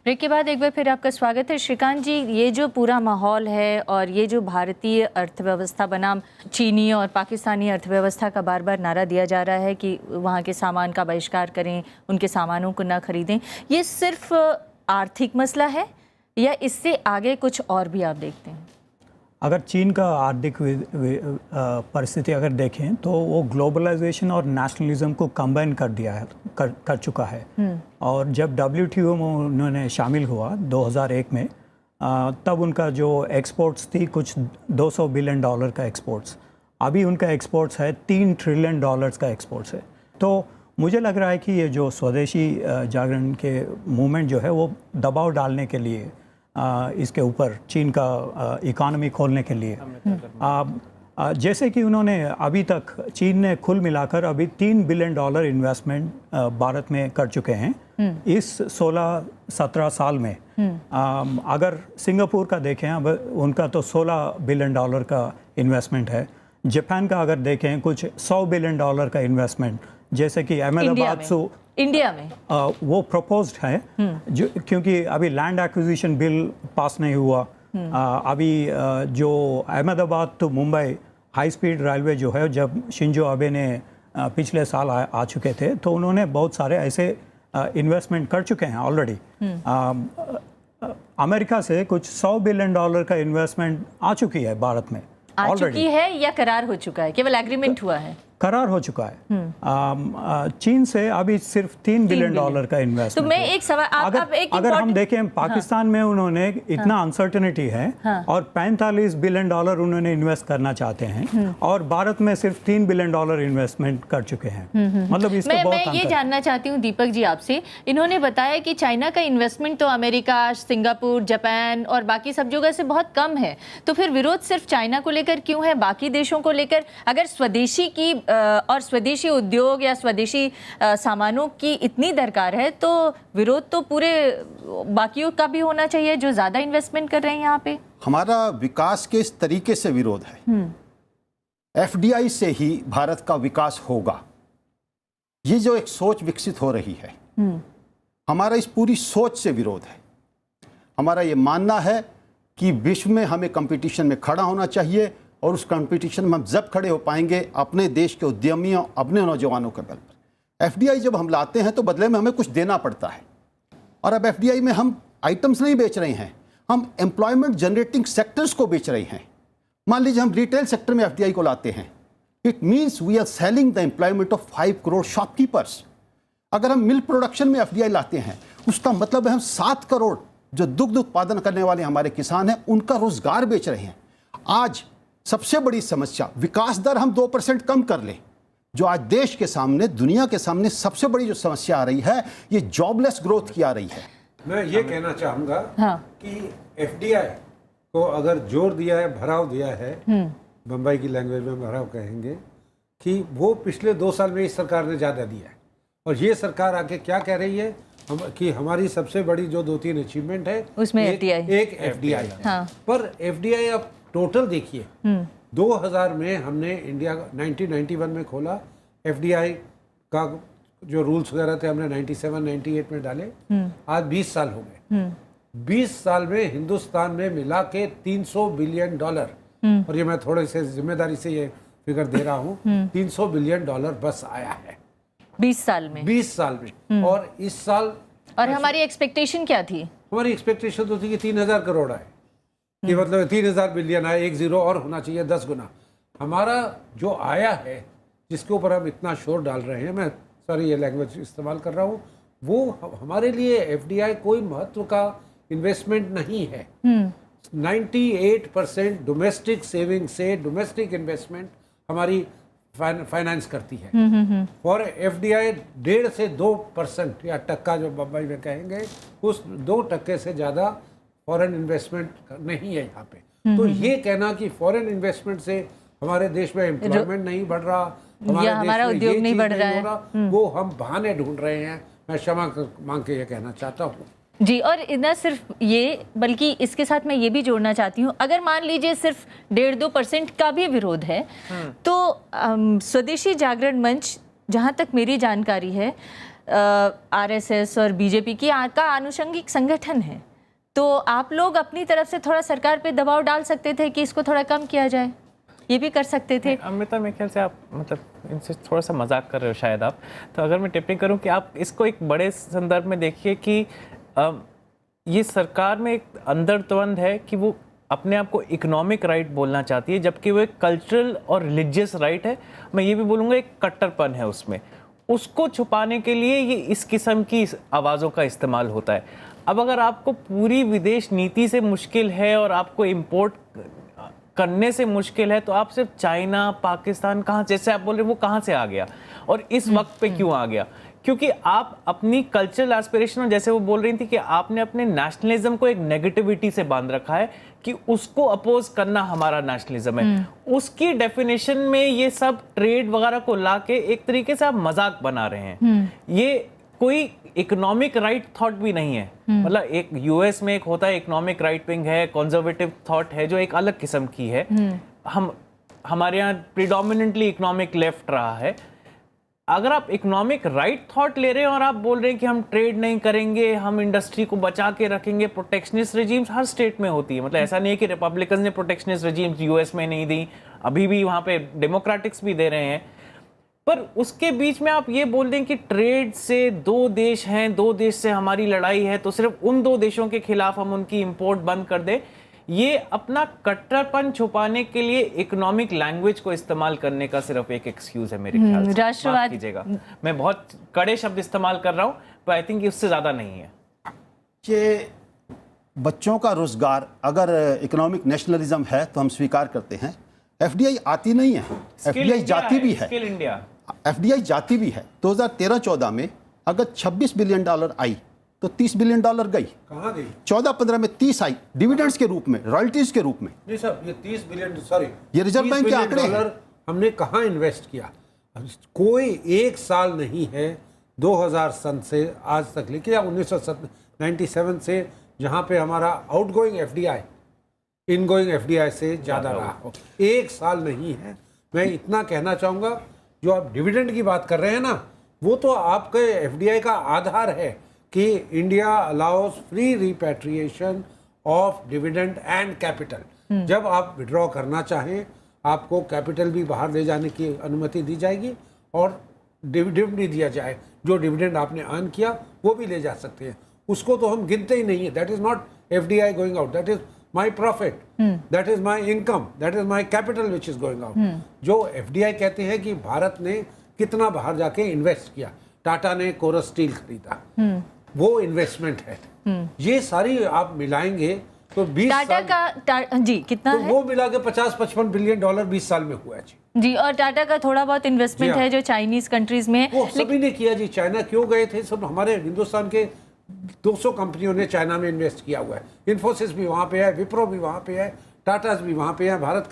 ब्रेक के बाद एक बार फिर आपका स्वागत है। श्रीकांत जी, ये जो पूरा माहौल है और ये जो भारतीय अर्थव्यवस्था बनाम चीनी और पाकिस्तानी अर्थव्यवस्था का बार बार नारा दिया जा रहा है कि वहाँ के सामान का बहिष्कार करें, उनके सामानों को ना खरीदें, ये सिर्फ आर्थिक मसला है या इससे आगे कुछ और भी आप देखते हैं? अगर चीन का आर्थिक परिस्थिति अगर देखें तो वो ग्लोबलाइजेशन और नेशनलिज्म को कंबाइन कर दिया है, कर चुका है। और जब WTO में उन्होंने शामिल हुआ 2001 में, तब उनका जो एक्सपोर्ट्स थी कुछ $200 बिलियन का एक्सपोर्ट्स, अभी उनका एक्सपोर्ट्स है $3 ट्रिलियन का एक्सपोर्ट्स है। तो मुझे लग रहा है कि ये जो स्वदेशी जागरण के मूवमेंट जो है वो दबाव डालने के लिए इसके ऊपर चीन का इकोनॉमी खोलने के लिए, जैसे कि उन्होंने अभी तक चीन ने कुल मिलाकर अभी $3 बिलियन इन्वेस्टमेंट भारत में कर चुके हैं इस 16-17 साल में। अगर सिंगापुर का देखें, अब उनका तो $16 बिलियन का इन्वेस्टमेंट है। जापान का अगर देखें कुछ $100 बिलियन का इन्वेस्टमेंट, जैसे कि अहमदाबाद इंडिया में वो प्रपोज्ड है, जो क्योंकि अभी लैंड एक्विजिशन बिल पास नहीं हुआ। अभी जो अहमदाबाद तो मुंबई हाई स्पीड रेलवे जो है, जब शिंजो अबे ने पिछले साल आ चुके थे तो उन्होंने बहुत सारे ऐसे इन्वेस्टमेंट कर चुके हैं ऑलरेडी। अमेरिका से कुछ $100 बिलियन का इन्वेस्टमेंट आ चुकी है भारत में। आ चुकी है या करार हो चुका है? केवल एग्रीमेंट हुआ है? करार हो चुका है। चीन से अभी सिर्फ $3 बिलियन का इन्वेस्टमेंट। तो मैं एक सवाल, अगर हम देखें पाकिस्तान में उन्होंने इतना अनसर्टेनिटी है और $45 बिलियन उन्होंने इन्वेस्ट करना चाहते हैं और भारत में सिर्फ $3 बिलियन इन्वेस्टमेंट कर चुके हैं। मतलब इसका बहुत मैं ये जानना चाहती हूँ दीपक जी आपसे, इन्होंने बताया कि चाइना का इन्वेस्टमेंट तो अमेरिका, सिंगापुर, जापान और बाकी सब जगह से बहुत कम है, तो फिर विरोध सिर्फ चाइना को लेकर क्यों है, बाकी देशों को लेकर? अगर स्वदेशी की और स्वदेशी उद्योग या स्वदेशी सामानों की इतनी दरकार है तो विरोध तो पूरे बाकियों का भी होना चाहिए जो ज्यादा इन्वेस्टमेंट कर रहे हैं यहाँ पे। हमारा विकास के इस तरीके से विरोध है, FDI से ही भारत का विकास होगा, ये जो एक सोच विकसित हो रही है, हमारा इस पूरी सोच से विरोध है। हमारा ये मानना है कि विश्व में हमें कंपटीशन में खड़ा होना चाहिए और उस कंपटीशन में हम जब खड़े हो पाएंगे अपने देश के उद्यमियों, अपने नौजवानों के बल पर। FDI जब हम लाते हैं तो बदले में हमें कुछ देना पड़ता है, और अब FDI में हम आइटम्स नहीं बेच रहे हैं, हम एम्प्लॉयमेंट जनरेटिंग सेक्टर्स को बेच रहे हैं। मान लीजिए हम रिटेल सेक्टर में एफडीआई को लाते हैं, it means we are selling the employment of 5 crore shopkeepers. अगर हम मिल्क प्रोडक्शन में एफडीआई लाते हैं, उसका मतलब है हम 7 करोड़ जो दुग्ध उत्पादन करने वाले हमारे किसान हैं उनका रोजगार बेच रहे हैं। आज सबसे बड़ी समस्या, विकास दर हम 2% कम कर लें, जो आज देश के सामने, दुनिया के सामने सबसे बड़ी जो समस्या आ रही है, ये जॉबलेस ग्रोथ की आ रही है। मैं ये कहना चाहूँगा हाँ। कि एफडीआई को अगर जोर दिया है, भराव दिया है, बम्बई की लैंग्वेज में भराव कहेंगे, कि वो पिछले 2 साल में इस सरकार ने ज़्यादा दिया है। और ये सरकार आके क्या कह रही है कि हमारी सबसे बड़ी जो 2-3 अचीवमेंट है उसमें एक एफडीआई है। हाँ। पर एफडीआई आप टोटल देखिए, 2000 में हमने इंडिया 1991 में खोला, एफडीआई का जो रूल्स वगैरह थे हमने 97-98 में डाले, आज 20 साल हो गए। 20 साल में हिंदुस्तान में मिला के $300 बिलियन, और ये मैं थोड़े से जिम्मेदारी से ये फिगर दे रहा हूँ, $300 बिलियन बस आया है 20 साल में। 20 साल में। और इस साल, और हमारी एक्सपेक्टेशन क्या थी? हमारी एक्सपेक्टेशन तो थी कि 3000 करोड़ आए, कि मतलब 3000 बिलियन आए, 1 0 और होना चाहिए 10 गुना। हमारा जो आया है, जिसके ऊपर हम इतना शोर डाल रहे हैं, मैं सॉरी ये लैंग्वेज इस्तेमाल कर रहा हूँ, वो हमारे लिए एफडीआई कोई महत्व का इन्वेस्टमेंट नहीं है। 98% डोमेस्टिक सेविंग से डोमेस्टिक इन्वेस्टमेंट हमारी फाइनेंस करती है। और एफडीआई 1.5 से 2% या टक्का जो बम्बई में कहेंगे, उस 2% से ज़्यादा फॉरेन इन्वेस्टमेंट नहीं है यहाँ पे। तो ये कहना कि फॉरेन इन्वेस्टमेंट से हमारे देश में एम्प्लॉयमेंट नहीं बढ़ रहा, हमारा उद्योग नहीं बढ़ रहा है, वो हम बहाने ढूंढ रहे हैं। मैं क्षमा मांग के ये कहना चाहता हूँ जी। और न सिर्फ ये, बल्कि इसके साथ मैं ये भी जोड़ना चाहती हूँ, अगर मान लीजिए सिर्फ 1.5-2% का भी विरोध है, तो स्वदेशी जागरण मंच, जहाँ तक मेरी जानकारी है, आरएसएस और बीजेपी की का आनुषंगिक संगठन है, तो आप लोग अपनी तरफ से थोड़ा सरकार पे दबाव डाल सकते थे कि इसको थोड़ा कम किया जाए, ये भी कर सकते थे। अमृता, मेरे ख्याल से आप मतलब इनसे थोड़ा सा मजाक कर रहे हो शायद आप। तो अगर मैं टिप्पणी करूं कि आप इसको एक बड़े संदर्भ में देखिए कि ये सरकार में एक अंतर्द्वंद है कि वो अपने आप को इकोनॉमिक राइट बोलना चाहती है, जबकि वो एक कल्चरल और रिलीजियस राइट है। मैं ये भी बोलूँगा एक कट्टरपन है उसमें। उसको छुपाने के लिए ये इस किस्म की आवाज़ों का इस्तेमाल होता है। अब अगर आपको पूरी विदेश नीति से मुश्किल है और आपको इम्पोर्ट करने से मुश्किल है, तो आप सिर्फ चाइना, पाकिस्तान, कहाँ, जैसे आप बोल रहे हैं, वो कहाँ से आ गया और इस वक्त पे क्यों आ गया? क्योंकि आप अपनी कल्चरल एस्पिरेशन, जैसे वो बोल रही थी कि आपने अपने नेशनलिज्म को एक नेगेटिविटी से बांध रखा है कि उसको अपोज करना हमारा नेशनलिज्म है। उसकी डेफिनेशन में ये सब ट्रेड वगैरह को लाके एक तरीके से आप मजाक बना रहे हैं। ये कोई इकोनॉमिक राइट थॉट भी नहीं है। मतलब एक यूएस में एक होता है इकोनॉमिक राइट विंग है, कंजर्वेटिव थॉट है, जो एक अलग किस्म की है। हमारे यहाँ प्रिडोमिनेंटली इकोनॉमिक लेफ्ट रहा है। अगर आप इकोनॉमिक राइट थॉट ले रहे हैं और आप बोल रहे हैं कि हम ट्रेड नहीं करेंगे, हम इंडस्ट्री को बचा के रखेंगे, प्रोटेक्शनिस्ट रेजिम्स हर स्टेट में होती है। मतलब ऐसा नहीं है कि रिपब्लिकन ने प्रोटेक्शनिस्ट रेजिम्स यूएस में नहीं दी, अभी भी वहां पे डेमोक्रेटिक्स भी दे रहे हैं। पर उसके बीच में आप ये बोल दें कि ट्रेड से 2 देश हैं, 2 देश से हमारी लड़ाई है, तो सिर्फ उन 2 देशों के खिलाफ हम उनकी इंपोर्ट बंद कर दें। ये अपना कट्टरपन छुपाने के लिए इकोनॉमिक लैंग्वेज को इस्तेमाल करने का सिर्फ एक एक्सक्यूज है मेरे ख्याल से। राष्ट्रवाद, कीजिएगा, मैं बहुत कड़े शब्द इस्तेमाल कर रहा हूं, पर आई थिंक उससे ज्यादा नहीं है। कि बच्चों का रोजगार अगर इकोनॉमिक नेशनलिज्म है तो हम स्वीकार करते हैं। एफडीआई आती नहीं है, एफडीआई जाती भी है। स्किल इंडिया, एफडीआई जाती भी है। 2013-14 में अगर $26 बिलियन आई तो $30 बिलियन गई। कहाँ गई? 14-15 में 30 आई डिविडेंड्स के रूप में, रॉयल्टीज के रूप में। नहीं साहब, ये 30 बिलियन, सॉरी, ये रिजर्व बैंक के आंकड़े हैं। हमने कहाँ इन्वेस्ट किया? कोई एक साल नहीं है 2000 सन से आज तक लेके, या 1997 से, जहाँ पे हमारा आउटगोइंग एफडीआई इनगोइंग एफडीआई से ज़्यादा रहा हो। एक साल नहीं है। मैं इतना कहना चाहूँगा, जो आप डिविडेंड की बात कर रहे हैं ना, वो तो आपके एफडीआई का आधार है कि India allows free repatriation of dividend and capital. जब आप विड्रॉ करना चाहें, आपको कैपिटल भी बाहर ले जाने की अनुमति दी जाएगी और डिविडेंड भी दिया जाए। जो डिविडेंड आपने अर्न किया वो भी ले जा सकते हैं। उसको तो हम गिनते ही नहीं है। That is not FDI going out, that is my profit, that is my income, that is my capital which is going out. जो FDI कहते हैं कि भारत ने कितना बाहर जाके इन्वेस्ट किया, टाटा ने कोरस स्टील खरीदा, वो इन्वेस्टमेंट है। ये सारी आप मिलाएंगे तो 20 टाटा साल का जी कितना तो है? वो मिला के 50-55 बिलियन डॉलर 20 साल में हुआ है जी। जी, और टाटा का थोड़ा बहुत इन्वेस्टमेंट जी हाँ। है जो चाइनीज कंट्रीज में वो सभी ने किया जी। चाइना क्यों गए थे? सब हमारे हिंदुस्तान के 200 कंपनियों ने चाइना में इन्वेस्ट किया हुआ है। इन्फोसिस भी वहाँ पे है, विप्रो भी वहाँ पे है, टाटास भी वहाँ पे है, भारत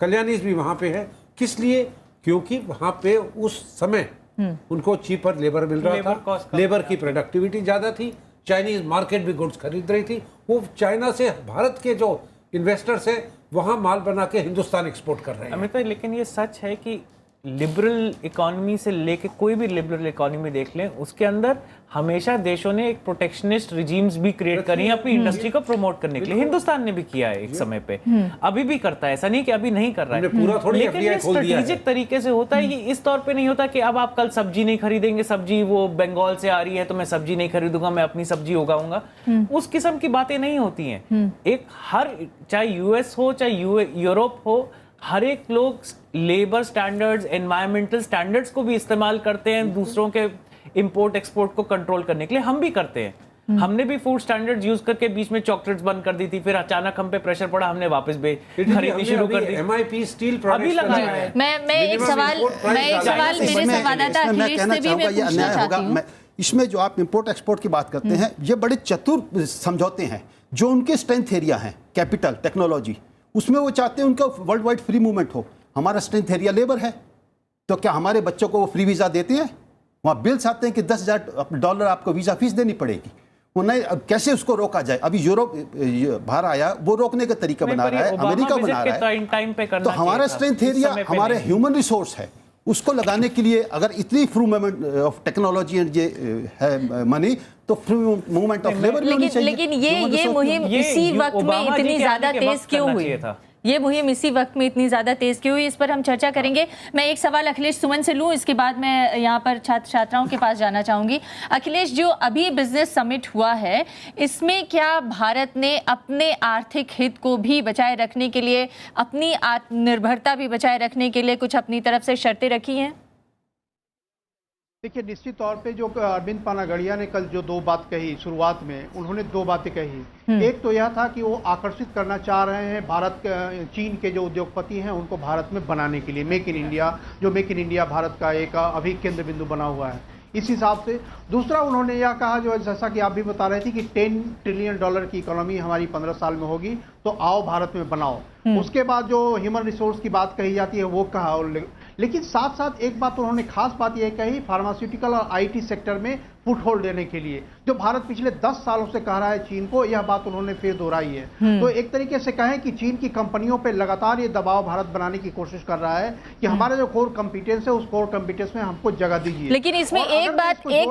कल्याणीज भी वहाँ पे है। किस लिए? क्योंकि वहाँ पे उस समय उनको चीपर लेबर मिल रहा था, लेबर की प्रोडक्टिविटी ज़्यादा थी, चाइनीज मार्केट भी गुड्स खरीद रही थी। वो चाइना से भारत के जो इन्वेस्टर्स हैं वहाँ माल बना के हिंदुस्तान एक्सपोर्ट कर रहे हैं। अमित भाई, लेकिन ये सच है कि लिबरल इकोनॉमी से लेके कोई भी लिबरल इकोनॉमी देख लें, उसके अंदर हमेशा देशों ने एक प्रोटेक्शनिस्ट रिजीम्स भी क्रिएट करी है अपनी इंडस्ट्री को प्रमोट करने के लिए। हिंदुस्तान ने भी किया है एक समय पे, अभी भी करता है, ऐसा नहीं कि अभी नहीं कर रहा है। पूरा थोड़ी लेकिन FDI ये खोल दिया है। स्ट्रेटेजिक तरीके से होता है। ये इस तौर पे नहीं होता कि अब आप कल सब्जी नहीं खरीदेंगे, सब्जी वो बंगाल से आ रही है तो मैं सब्जी नहीं खरीदूंगा, मैं अपनी सब्जी उगाऊंगा। उस किस्म की बातें नहीं होती हैं। एक हर, चाहे US हो चाहे यूरोप हो, हर एक लोग लेबर स्टैंडर्ड्स, एनवायरमेंटल स्टैंडर्ड्स को भी इस्तेमाल करते हैं दूसरों के इंपोर्ट एक्सपोर्ट को कंट्रोल करने के लिए। हम भी करते हैं। हमने भी फूड स्टैंडर्ड्स यूज करके बीच में चॉकलेट्स बंद कर दी थी, फिर अचानक हम पे प्रेशर पड़ा, हमने वापस खरीदनी शुरू कर दी। MIP स्टील अभी लगाया है। मैं एक सवाल मेरे संवाददाता अखिलेश से भी मैं पूछना चाहती हूँ। इसमें जो आप इंपोर्ट एक्सपोर्ट की बात करते हैं, ये बड़े चतुर समझौते हैं। जो उनके स्ट्रेंथ एरिया हैं, कैपिटल, टेक्नोलॉजी, उसमें वो चाहते हैं उनका वर्ल्ड वाइड फ्री मूवमेंट हो। हमारा स्ट्रेंथ एरिया लेबर है, तो क्या हमारे बच्चों को वो फ्री वीज़ा देते हैं? वहाँ बिल्स आते हैं कि $10,000 आपको वीज़ा फीस देनी पड़ेगी। वो नहीं, अब कैसे उसको रोका जाए? अभी यूरोप बाहर आया, वो रोकने का तरीका बना रहा है, अमेरिका बना रहा है। तो हमारा स्ट्रेंथ एरिया, हमारे ह्यूमन रिसोर्स है, उसको लगाने के लिए अगर इतनी free movement of technology and ये है मनी, तो फ्री मूवमेंट ऑफ लेबर भी होनी चाहिए। लेकिन ये मुहिम इसी वक्त में इतनी ज्यादा तेज क्यों हुई? ये मुहिम इसी वक्त में इतनी ज़्यादा तेज़ क्यों हुई, इस पर हम चर्चा करेंगे। मैं एक सवाल अखिलेश सुमन से लूँ, इसके बाद मैं यहाँ पर छात्र छात्राओं के पास जाना चाहूँगी। अखिलेश, जो अभी बिजनेस समिट हुआ है, इसमें क्या भारत ने अपने आर्थिक हित को भी बचाए रखने के लिए, अपनी आत्मनिर्भरता भी बचाए रखने के लिए कुछ अपनी तरफ से शर्तें रखी हैं? देखिए, निश्चित तौर पे जो अरविंद पानागड़िया ने कल जो दो बात कही शुरुआत में, उन्होंने दो बातें कही। एक तो यह था कि वो आकर्षित करना चाह रहे हैं भारत, चीन के जो उद्योगपति हैं उनको भारत में बनाने के लिए, मेक इन इंडिया, जो मेक इन इंडिया भारत का एक अभी केंद्र बिंदु बना हुआ है, इस हिसाब से। दूसरा उन्होंने यह कहा, जो जैसा कि आप भी बता रहे थे, कि $10 ट्रिलियन की इकोनॉमी हमारी 15 साल में होगी, तो आओ भारत में बनाओ। उसके बाद जो ह्यूमन रिसोर्स की बात कही जाती है वो कहा। लेकिन साथ साथ एक बात उन्होंने खास बात यह कही, फार्मास्यूटिकल और IT सेक्टर में फुटहोल्ड देने के लिए, जो भारत पिछले 10 सालों से कह रहा है चीन को, यह बात उन्होंने फिर दोहराई है। तो एक तरीके से कहें कि चीन की कंपनियों पे लगातार ये दबाव भारत बनाने की कोशिश कर रहा है कि हमारा जो कोर कॉम्पिटेंस है, उस कोर कॉम्पिटेंस में हमको जगह दीजिए। लेकिन इसमें एक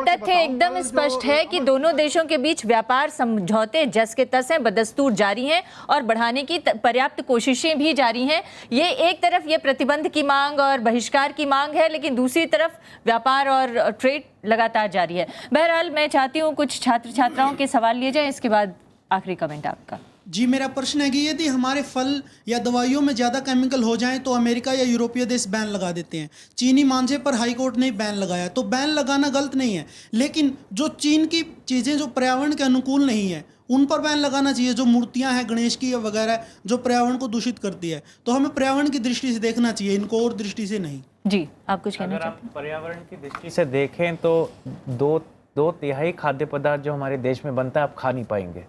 तथ्य एकदम स्पष्ट है कि दोनों देशों के बीच व्यापार समझौते जस के तस हैं, बदस्तूर जारी हैं और बढ़ाने की पर्याप्त कोशिशें भी जारी हैं। ये एक तरफ ये प्रतिबंध की मांग और बहिष्कार की मांग है, लेकिन दूसरी तरफ व्यापार और ट्रेड लगातार जारी है। बहरहाल, मैं चाहती हूँ कुछ छात्र छात्राओं के सवाल लिए जाएं, इसके बाद आखिरी कमेंट आपका। जी, मेरा प्रश्न है कि यदि हमारे फल या दवाइयों में ज़्यादा केमिकल हो जाएं तो अमेरिका या यूरोपीय देश बैन लगा देते हैं। चीनी मांझे पर हाई कोर्ट ने बैन लगाया, तो बैन लगाना गलत नहीं है, लेकिन जो चीन की चीज़ें जो पर्यावरण के अनुकूल नहीं है उन पर बैन लगाना चाहिए। जो मूर्तियां हैं गणेश की वगैरह जो पर्यावरण को दूषित करती है, तो हमें पर्यावरण की दृष्टि से देखना चाहिए, इनको और दृष्टि से नहीं। जी, आप कुछ कहना चाहते हैं? अगर आप पर्यावरण की दृष्टि से देखें तो दो तिहाई खाद्य पदार्थ जो हमारे देश में बनता है आप खा नहीं पाएंगे।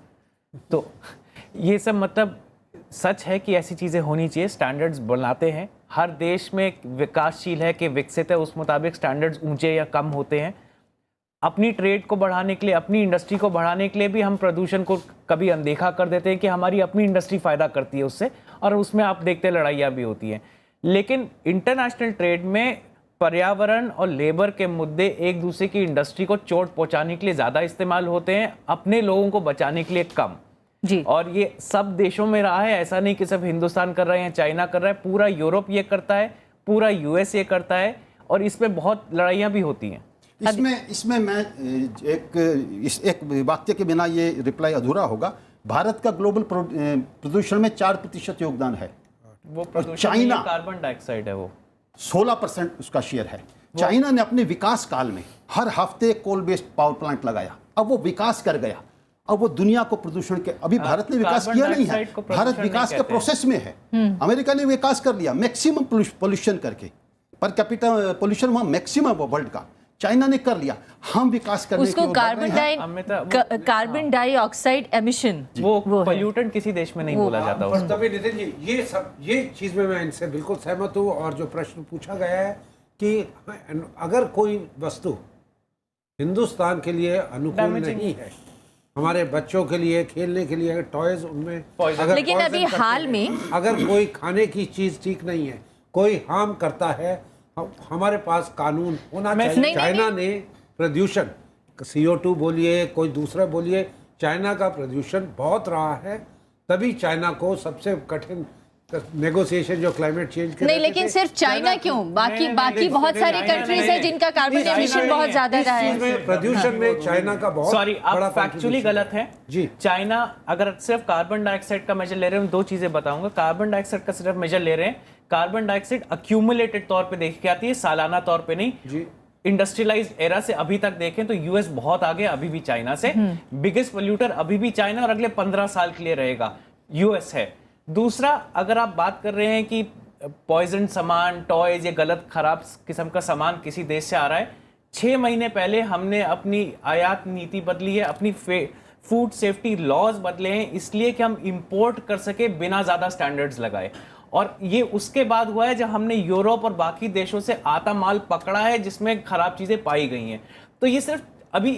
तो ये सब मतलब सच है कि ऐसी चीज़ें होनी चाहिए। स्टैंडर्ड्स बनाते हैं, हर देश में विकासशील है कि विकसित है, उस मुताबिक स्टैंडर्ड्स ऊंचे या कम होते हैं। अपनी ट्रेड को बढ़ाने के लिए, अपनी इंडस्ट्री को बढ़ाने के लिए भी हम प्रदूषण को कभी अनदेखा कर देते हैं कि हमारी अपनी इंडस्ट्री फ़ायदा करती है उससे, और उसमें आप देखते हैं लड़ाइयाँ भी होती हैं। लेकिन इंटरनेशनल ट्रेड में पर्यावरण और लेबर के मुद्दे एक दूसरे की इंडस्ट्री को चोट पहुंचाने के लिए ज़्यादा इस्तेमाल होते हैं, अपने लोगों को बचाने के लिए कम। जी। और ये सब देशों में रहा है, ऐसा नहीं कि सिर्फ हिंदुस्तान कर रहे हैं, चाइना कर रहा है, पूरा यूरोप ये करता है, पूरा US ये करता है, और इसमें बहुत लड़ाइयाँ भी होती हैं। इसमें मैं एक वाक्य के बिना ये रिप्लाई अधूरा होगा। भारत का ग्लोबल प्रदूषण में 4% योगदान है। वो प्रदूषण चाइना नहीं, कार्बन डाइऑक्साइड है वो 16% उसका शेयर है। चाइना ने अपने विकास काल में हर हफ्ते कोल बेस्ड पावर प्लांट लगाया, अब वो विकास कर गया, अब वो दुनिया को प्रदूषण के, अभी भारत ने विकास किया नहीं है, भारत विकास के प्रोसेस में है। अमेरिका ने विकास कर लिया मैक्सिमम पोल्यूशन करके, पर कैपिटा पोल्यूशन वहां मैक्सिमम वर्ल्ड का, चाइना ने कर लिया, हम विकास करने उसको कार्बन डाइऑक्साइड एमिशन, वो पोल्यूटेंट किसी देश में नहीं बोला जाता पर तभी नितिन जी ये चीज में मैं इनसे बिल्कुल सहमत हूँ। और जो प्रश्न पूछा गया है कि अगर कोई वस्तु हिंदुस्तान के लिए अनुकूल नहीं है, हमारे बच्चों के लिए खेलने के लिए टॉयज उनमें अगर लेकिन अभी हाल में अगर कोई खाने की चीज ठीक नहीं है, कोई हार्म करता है, हमारे पास कानून होना चाहिए। चाइना ने प्रदूषण CO2 बोलिए कोई दूसरा बोलिए, चाइना का प्रदूषण बहुत रहा है, तभी चाइना को सबसे कठिन नेगोशिएशन जो क्लाइमेट चेंज के नहीं, लेकिन सिर्फ चाइना क्यों, बाकी बहुत सारी कंट्रीज है जिनका कार्बन एमिशन बहुत ज्यादा रहा है। प्रदूषण में चाइना का बहुत सॉरी, आप फैक्चुअली गलत है जी। चाइना अगर सिर्फ कार्बन डाइऑक्साइड का मेजर ले रहे हैं, दो चीजें बताऊंगा। कार्बन डाइऑक्साइड का सिर्फ मेजर ले रहे हैं, कार्बन डाइऑक्साइड अक्यूमुलेटेड तौर पे देखी जाती है, सालाना तौर पे नहीं जी। इंडस्ट्रियलाइज्ड एरा से अभी तक देखें तो यूएस बहुत आगे अभी भी चाइना से, बिगेस्ट पोल्यूटर अभी भी चाइना और अगले 15 साल के लिए रहेगा यूएस है। दूसरा, अगर आप बात कर रहे हैं कि पॉइजन सामान, टॉयज या गलत खराब किस्म का सामान किसी देश से आ रहा है, 6 महीने पहले हमने अपनी आयात नीति बदली है, अपनी फूड सेफ्टी लॉज बदले हैं, इसलिए कि हम इंपोर्ट कर सके बिना ज्यादा स्टैंडर्ड्स लगाए। और ये उसके बाद हुआ है जब हमने यूरोप और बाकी देशों से आता माल पकड़ा है जिसमें खराब चीजें पाई गई हैं। तो ये सिर्फ अभी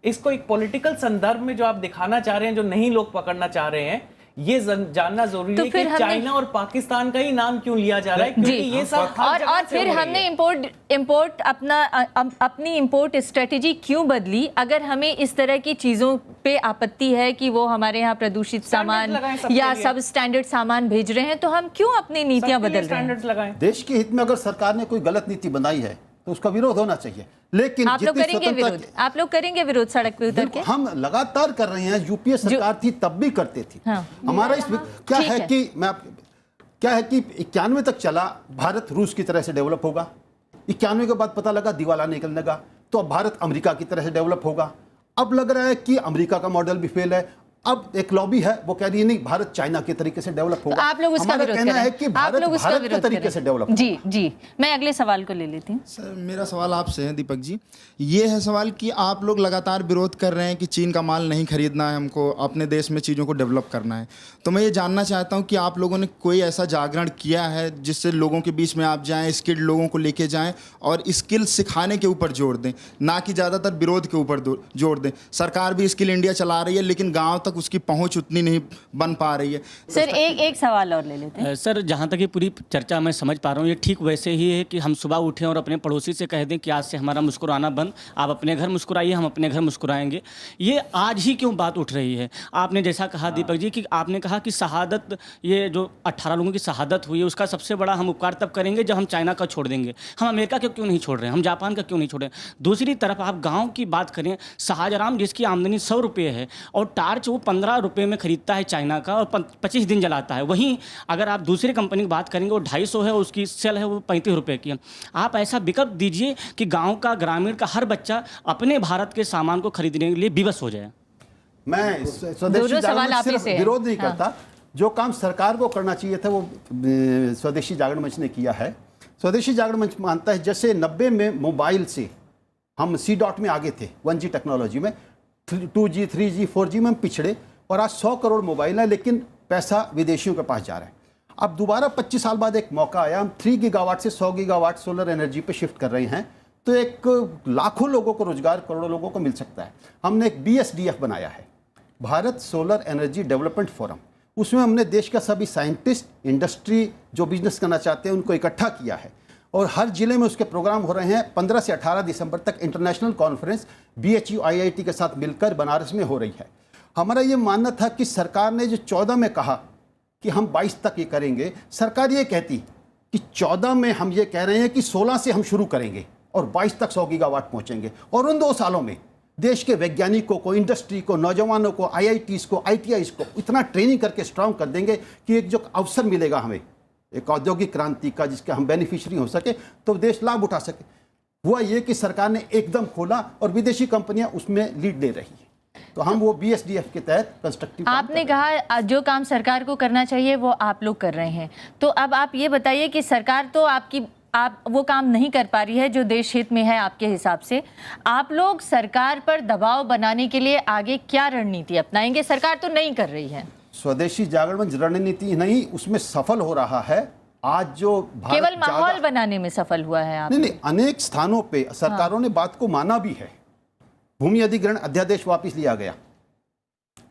इसको एक पॉलिटिकल संदर्भ में जो आप दिखाना चाह रहे हैं, जो नहीं लोग पकड़ना चाह रहे हैं, ये जानना जरूरी है कि चाइना और पाकिस्तान का ही नाम क्यों लिया जा रहा है, क्योंकि ये सब और फिर हमने इंपोर्ट अपनी इंपोर्ट स्ट्रेटेजी क्यों बदली? अगर हमें इस तरह की चीजों पे आपत्ति है कि वो हमारे यहाँ प्रदूषित सामान या सब स्टैंडर्ड सामान भेज रहे हैं, तो हम क्यों अपनी नीतियां बदल रहे हैं? देश के हित में अगर सरकार ने कोई गलत नीति बनाई है तो उसका विरोध होना चाहिए, लेकिन आप लोग करेंगे विरोध सड़क पे उतर के? हम लगातार कर रहे हैं, यूपीए सरकार थी तब भी करते थी। हाँ। हमारा इस क्या है कि 91 तक चला, भारत रूस की तरह से डेवलप होगा, 91 के बाद पता लगा दिवाला निकलने लगा, तो अब भारत अमेरिका की तरह से डेवलप होगा। अब लग रहा है कि अमेरिका का मॉडल भी फेल है, अब एक लॉबी है वो कह रही है नहीं भारत चाइना के तरीके से डेवलप होगा। आप लोग उसका विरोध कहना है कि भारत के तरीके से डेवलप। जी मैं अगले सवाल को ले लेती हूँ। सर मेरा सवाल आपसे है दीपक जी, ये है सवाल कि आप लोग लगातार विरोध कर रहे हैं कि चीन का माल नहीं खरीदना है, हमको अपने देश में चीज़ों को डेवलप करना है। तो मैं ये जानना चाहता हूँ कि आप लोगों ने कोई ऐसा जागरण किया है जिससे लोगों के बीच में आप जाएँ, स्किल्ड लोगों को लेके जाएँ और स्किल सिखाने के ऊपर जोर दें, ना कि ज़्यादातर विरोध के ऊपर जोर दें। सरकार भी स्किल इंडिया चला रही है लेकिन गाँव तक उसकी पहुँच उतनी नहीं बन पा रही है। सर एक सवाल और ले लेते हैं। सर जहाँ तक ये पूरी चर्चा मैं समझ पा रहा हूँ, ये ठीक वैसे ही है कि हम सुबह उठें और अपने पड़ोसी से कह दें कि आज से हमारा मुस्कुराना बंद, आप अपने घर मुस्कुराइए, हम अपने घर मुस्कुराएंगे। ये आज ही क्यों बात उठ रही है? आपने जैसा कहा दीपक जी कि आपने कहा कि शहादत, ये जो 18 लोगों की शहादत हुई है उसका सबसे बड़ा हम उपकार तब करेंगे जब हम चाइना का छोड़ देंगे। हम अमेरिका का क्यों नहीं छोड़ रहे हैं, हम जापान का क्यों नहीं छोड़ रहे हैं? दूसरी तरफ आप गाँव की बात करें, शाहजराम जिसकी आमदनी 100 रुपये है और टार्च वो 15 रुपये में खरीदता है चाइना का और 25 दिन जलाता है। वहीं अगर आप दूसरी कंपनी की बात करेंगे वो 250 है, उसकी सेल है वो 35 रुपये की है। आप ऐसा विकल्प दीजिए कि गांव का, ग्रामीण का हर बच्चा अपने भारत के सामान को खरीदने के लिए विवश हो जाए। मैं स्वदेशी जागरण मंच सिर्फ विरोध नहीं करता, जो काम सरकार को करना चाहिए था वो स्वदेशी जागरण मंच ने किया है। स्वदेशी जागरण मंच मानता है जैसे 90 में मोबाइल से हम C.dot में आगे थे, 1G टेक्नोलॉजी में, 2G 3G 4G में हम पिछड़े और आज 100 करोड़ मोबाइल है लेकिन पैसा विदेशियों के पास जा रहा है। अब दोबारा 25 साल बाद एक मौका आया, हम 3 गीगावाट से 100 गीगावाट सोलर एनर्जी पे शिफ्ट कर रहे हैं, तो एक लाखों लोगों को रोजगार, करोड़ों लोगों को मिल सकता है। हमने एक BSDF बनाया है, Bharat solar energy development forum. उसमें हमने देश का सभी साइंटिस्ट, इंडस्ट्री जो बिजनेस करना चाहते हैं उनको इकट्ठा किया है और हर जिले में उसके प्रोग्राम हो रहे हैं। 15 से 18 दिसंबर तक इंटरनेशनल कॉन्फ्रेंस BHU IIT के साथ मिलकर बनारस में हो रही है। हमारा ये मानना था कि सरकार ने जो 14 में कहा कि हम 22 तक ये करेंगे, सरकार ये कहती कि 14 में हम ये कह रहे हैं कि 16 से हम शुरू करेंगे और 22 तक 100 गीगावाट पहुंचेंगे, और उन 2 सालों में देश के वैज्ञानिकों को, इंडस्ट्री को, नौजवानों को, IITs को, ITIs को इतना ट्रेनिंग करके स्ट्रांग कर देंगे कि एक जो अवसर मिलेगा हमें एक औद्योगिक क्रांति का जिसके हम बेनिफिशियरी हो सके तो देश लाभ उठा सके। हुआ ये कि सरकार ने एकदम खोला और विदेशी कंपनियां उसमें लीड ले रही है। तो हम वो BSDF के तहत कंस्ट्रक्टिव आपने कहा जो काम सरकार को करना चाहिए वो आप लोग कर रहे हैं, तो अब आप ये बताइए कि सरकार तो आप वो काम नहीं कर पा रही है जो देश हित में है आपके हिसाब से। आप लोग सरकार पर दबाव बनाने के लिए आगे क्या रणनीति अपनाएंगे? सरकार तो नहीं कर रही है। स्वदेशी जागरण मंच रणनीति नहीं, उसमें सफल हो रहा है। आज जो केवल माहौल बनाने में सफल हुआ है आप? नहीं, अनेक स्थानों पे सरकारों ने बात को माना भी है। भूमि अधिग्रहण अध्यादेश वापस लिया गया,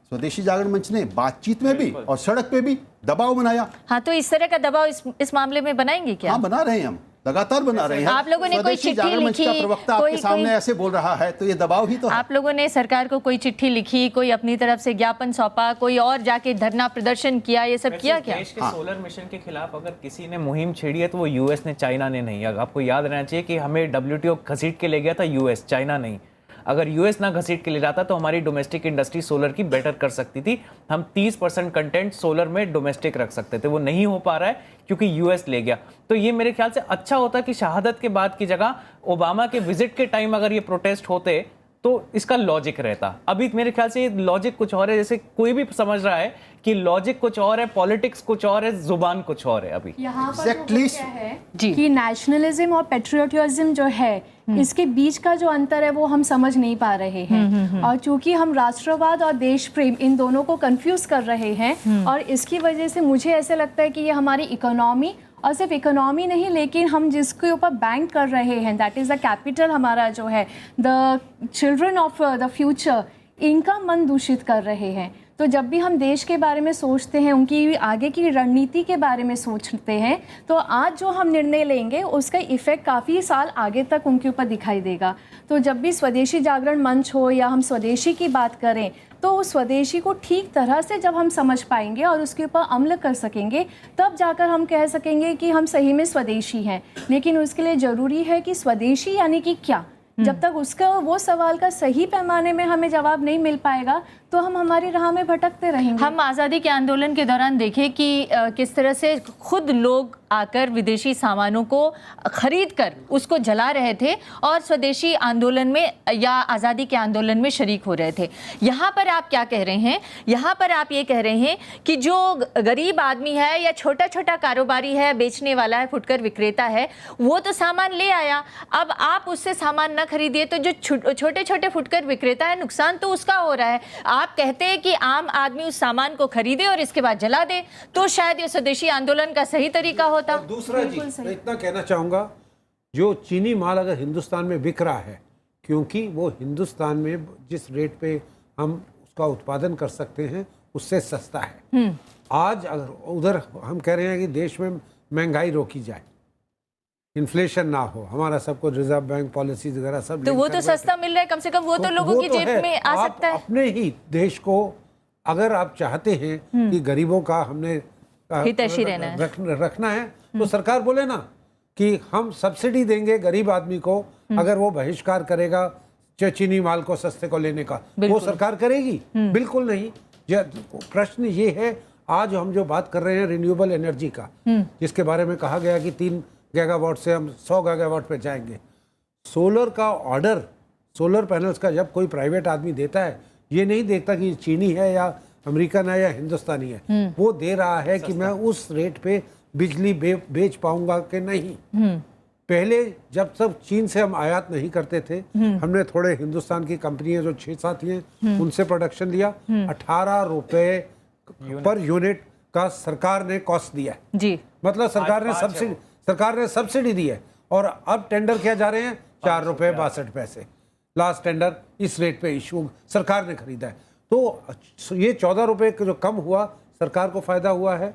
स्वदेशी जागरण मंच ने बातचीत में भी और सड़क पे भी दबाव बनाया। हाँ, तो इस तरह का दबाव इस मामले में बनाएंगे क्या? हाँ, बना रहे हैं, हम लगातार बना रहे हैं। आप लोगों ने कोई चिट्ठी लिखी? प्रवक्ता आपके सामने ऐसे बोल रहा है तो ये दबाव ही तो है। आप लोगों ने सरकार को कोई चिट्ठी लिखी, कोई अपनी तरफ से ज्ञापन सौंपा, कोई और जाके धरना प्रदर्शन किया, ये सब किया क्या? देश के सोलर मिशन के खिलाफ अगर किसी ने मुहिम छेड़ी है तो वो US ने, चाइना ने नहीं। आपको याद रहना चाहिए कि हमें WTO घसीट के ले गया था US, चाइना नहीं। अगर US ना घसीट के ले जाता तो हमारी डोमेस्टिक इंडस्ट्री सोलर की बेटर कर सकती थी। हम 30% कंटेंट सोलर में डोमेस्टिक रख सकते थे, वो नहीं हो पा रहा है क्योंकि US ले गया। तो ये मेरे ख्याल से अच्छा होता कि शहादत के बाद की जगह ओबामा के विजिट के टाइम अगर ये प्रोटेस्ट होते तो इसका लॉजिक रहता। अभी मेरे ख्याल से ये लॉजिक कुछ और है, जैसे कोई भी समझ रहा है कि लॉजिक कुछ और है, पॉलिटिक्स कुछ और है, जुबान कुछ और है। अभी यहाँ पर क्या है कि नेशनलिज्म और पेट्रियोटिज्म जो है इसके बीच का जो अंतर है वो हम समझ नहीं पा रहे हैं। और चूंकि हम राष्ट्रवाद और देश प्रेम इन दोनों को कंफ्यूज कर रहे हैं और इसकी वजह से मुझे ऐसे लगता है कि ये हमारी इकोनॉमी, और सिर्फ इकोनॉमी नहीं लेकिन हम जिसके ऊपर बैंक कर रहे हैं, दैट इज़ द कैपिटल हमारा जो है, the children of the future, इनका मन दूषित कर रहे हैं। तो जब भी हम देश के बारे में सोचते हैं, उनकी आगे की रणनीति के बारे में सोचते हैं, तो आज जो हम निर्णय लेंगे उसका इफ़ेक्ट काफ़ी साल आगे तक उनके ऊपर दिखाई देगा। तो जब भी स्वदेशी जागरण मंच हो या हम स्वदेशी की बात करें तो उस स्वदेशी को ठीक तरह से जब हम समझ पाएंगे और उसके ऊपर अमल कर सकेंगे तब जाकर हम कह सकेंगे कि हम सही में स्वदेशी हैं। लेकिन उसके लिए ज़रूरी है कि स्वदेशी यानी कि क्या, जब तक उसका वो सवाल का सही पैमाने में हमें जवाब नहीं मिल पाएगा तो हम हमारी राह में भटकते रहेंगे। हम आज़ादी के आंदोलन के दौरान देखें कि किस तरह से खुद लोग आकर विदेशी सामानों को खरीद कर उसको जला रहे थे और स्वदेशी आंदोलन में या आज़ादी के आंदोलन में शरीक हो रहे थे। यहाँ पर आप क्या कह रहे हैं? यहाँ पर आप ये कह रहे हैं कि जो गरीब आदमी है या छोटा छोटा कारोबारी है, बेचने वाला है, फुटकर विक्रेता है, वो तो सामान ले आया, अब आप उससे सामान न खरीदिए तो जो छोटे छोटे फुटकर विक्रेता है नुकसान तो उसका हो रहा है। आप कहते हैं कि आम आदमी उस सामान को खरीदे और इसके बाद जला दे, तो शायद ये स्वदेशी आंदोलन का सही तरीका होता। दूसरा जी, मैं इतना कहना चाहूँगा, जो चीनी माल अगर हिंदुस्तान में बिक रहा है, क्योंकि वो हिंदुस्तान में जिस रेट पे हम उसका उत्पादन कर सकते हैं उससे सस्ता है। आज अगर उधर हम कह रहे हैं कि देश में महंगाई रोकी जाए, इन्फ्लेशन ना हो, हमारा सबको रिजर्व बैंक पॉलिसीज वगैरह सब, तो वो तो सस्ता मिल रहा है, कम से कम वो तो लोगों की जेब में आ सकता है। अपने ही देश को अगर आप चाहते हैं कि गरीबों का हमने हितैषी रखना है तो सरकार बोले ना कि हम सब्सिडी देंगे गरीब आदमी को, अगर वो बहिष्कार करेगा चीनी माल को सस्ते को लेने का, वो सरकार करेगी? बिल्कुल नहीं। प्रश्न ये है, आज हम जो बात कर रहे हैं रिन्यूएबल एनर्जी का, जिसके बारे में कहा गया कि 3 गीगावाट से हम 100 गीगावाट पे जाएंगे। सोलर का ऑर्डर, सोलर पैनल्स का जब कोई प्राइवेट आदमी देता है, ये नहीं देखता कि चीनी है या अमेरिकन है या हिंदुस्तानी है, वो दे रहा है कि मैं उस रेट पे बिजली बेच पाऊंगा कि नहीं। पहले जब सब चीन से हम आयात नहीं करते थे, हमने थोड़े हिंदुस्तान की कंपनियां जो 6-7 हैं उनसे प्रोडक्शन लिया, 18 रुपए पर यूनिट का सरकार ने कॉस्ट दिया जी। मतलब सरकार ने सब्सिडी दी है। और अब टेंडर क्या जा रहे हैं, 4 रुपए 62 पैसे लास्ट टेंडर, इस रेट पे इशू सरकार ने खरीदा है। तो ये 14 रुपए जो कम हुआ, सरकार को फायदा हुआ है।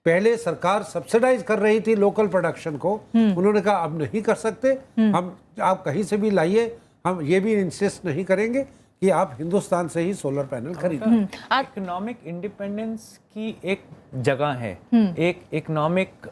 पहले सरकार सब्सिडाइज कर रही थी लोकल प्रोडक्शन को, उन्होंने कहा अब नहीं कर सकते, हम आप कहीं से भी लाइए, हम ये भी इंसिस्ट नहीं करेंगे कि आप हिंदुस्तान से ही सोलर पैनल खरीदें। इकोनॉमिक इंडिपेंडेंस की एक जगह है, एक इकोनॉमिक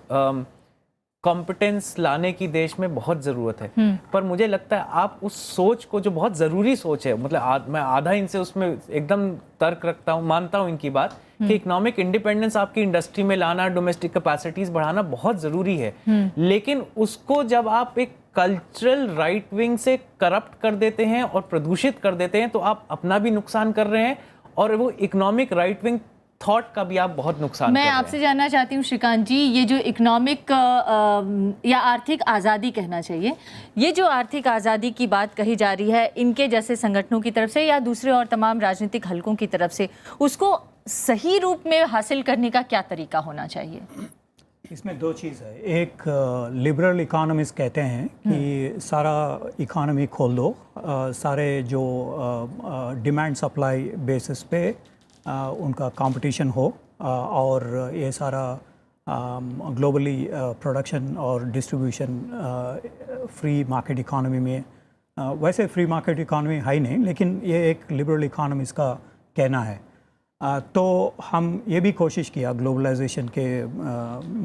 कॉम्पिटेंस लाने की देश में बहुत ज़रूरत है। पर मुझे लगता है आप उस सोच को, जो बहुत ज़रूरी सोच है, मतलब मैं आधा इनसे उसमें एकदम तर्क रखता हूँ, मानता हूँ इनकी बात कि इकोनॉमिक इंडिपेंडेंस आपकी इंडस्ट्री में लाना, डोमेस्टिक कैपेसिटीज बढ़ाना बहुत ज़रूरी है, लेकिन उसको जब आप एक कल्चरल राइट विंग से करप्ट कर देते हैं और प्रदूषित कर देते हैं तो आप अपना भी नुकसान कर रहे हैं और वो इकोनॉमिक राइट विंग थॉट का भी आप बहुत नुकसान कर रहे मैं हैं। आपसे जानना चाहती हूँ श्रीकांत जी, ये जो इकोनॉमिक या आर्थिक आज़ादी कहना चाहिए, ये जो आर्थिक आज़ादी की बात कही जा रही है इनके जैसे संगठनों की तरफ से या दूसरे और तमाम राजनीतिक हलकों की तरफ से, उसको सही रूप में हासिल करने का क्या तरीका होना चाहिए? इसमें दो चीज़ है। एक लिबरल इकोनॉमिस्ट कहते हैं कि सारा इकोनॉमी खोल दो, सारे जो डिमांड सप्लाई बेसिस पे उनका कंपटीशन हो और ये सारा ग्लोबली प्रोडक्शन और डिस्ट्रीब्यूशन फ्री मार्केट इकोनॉमी में, वैसे फ्री मार्केट इकोनॉमी है ही नहीं, लेकिन ये एक लिबरल इकोनॉमिस्ट का कहना है। तो हम ये भी कोशिश किया ग्लोबलाइजेशन के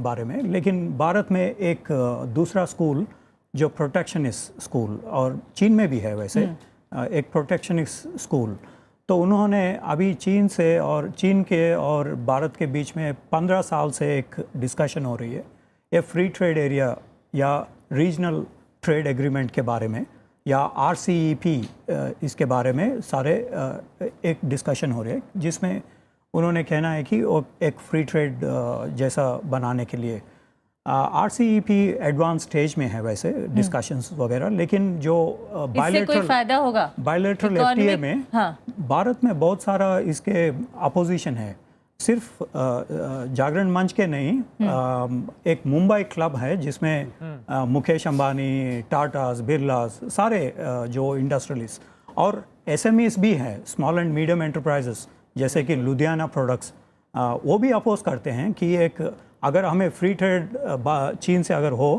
बारे में, लेकिन भारत में एक दूसरा स्कूल जो प्रोटेक्शनिस्ट स्कूल, और चीन में भी है वैसे एक प्रोटेक्शनिस्ट स्कूल, तो उन्होंने अभी चीन के और भारत के बीच में 15 साल से एक डिस्कशन हो रही है ये फ्री ट्रेड एरिया या रीजनल ट्रेड एग्रीमेंट के बारे में या RCEP इसके बारे में सारे एक डिस्कशन हो रही है, जिसमें उन्होंने कहना है कि वो एक फ्री ट्रेड जैसा बनाने के लिए RCEP एडवांस स्टेज में है वैसे डिस्कशंस वगैरह, लेकिन जो बायलैटरल FTA में भारत में बहुत सारा इसके अपोजिशन है। सिर्फ जागरण मंच के नहीं, एक मुंबई क्लब है जिसमें मुकेश अंबानी, टाटास, बिरलास, सारे जो इंडस्ट्रियलिस्ट और SMEs भी हैं, स्मॉल एंड मीडियम एंटरप्राइजेस, जैसे कि लुधियाना प्रोडक्ट्स, वो भी अपोज करते हैं कि एक अगर हमें फ्री ट्रेड चीन से अगर हो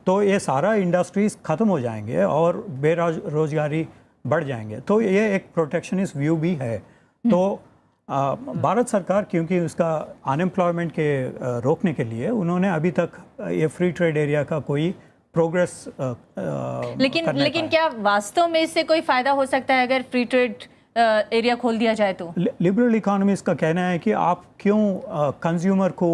तो ये सारा इंडस्ट्रीज ख़त्म हो जाएंगे और बेरोजगारी बढ़ जाएंगे। तो ये एक प्रोटेक्शनिस्ट व्यू भी है। तो भारत सरकार क्योंकि उसका अनएम्प्लॉयमेंट के रोकने के लिए उन्होंने अभी तक ये फ्री ट्रेड एरिया का कोई प्रोग्रेस लेकिन क्या वास्तव में इससे कोई फ़ायदा हो सकता है अगर फ्री ट्रेड एरिया खोल दिया जाए तो? लिबरल इकोनॉमिस्ट का कहना है कि आप क्यों कंज्यूमर को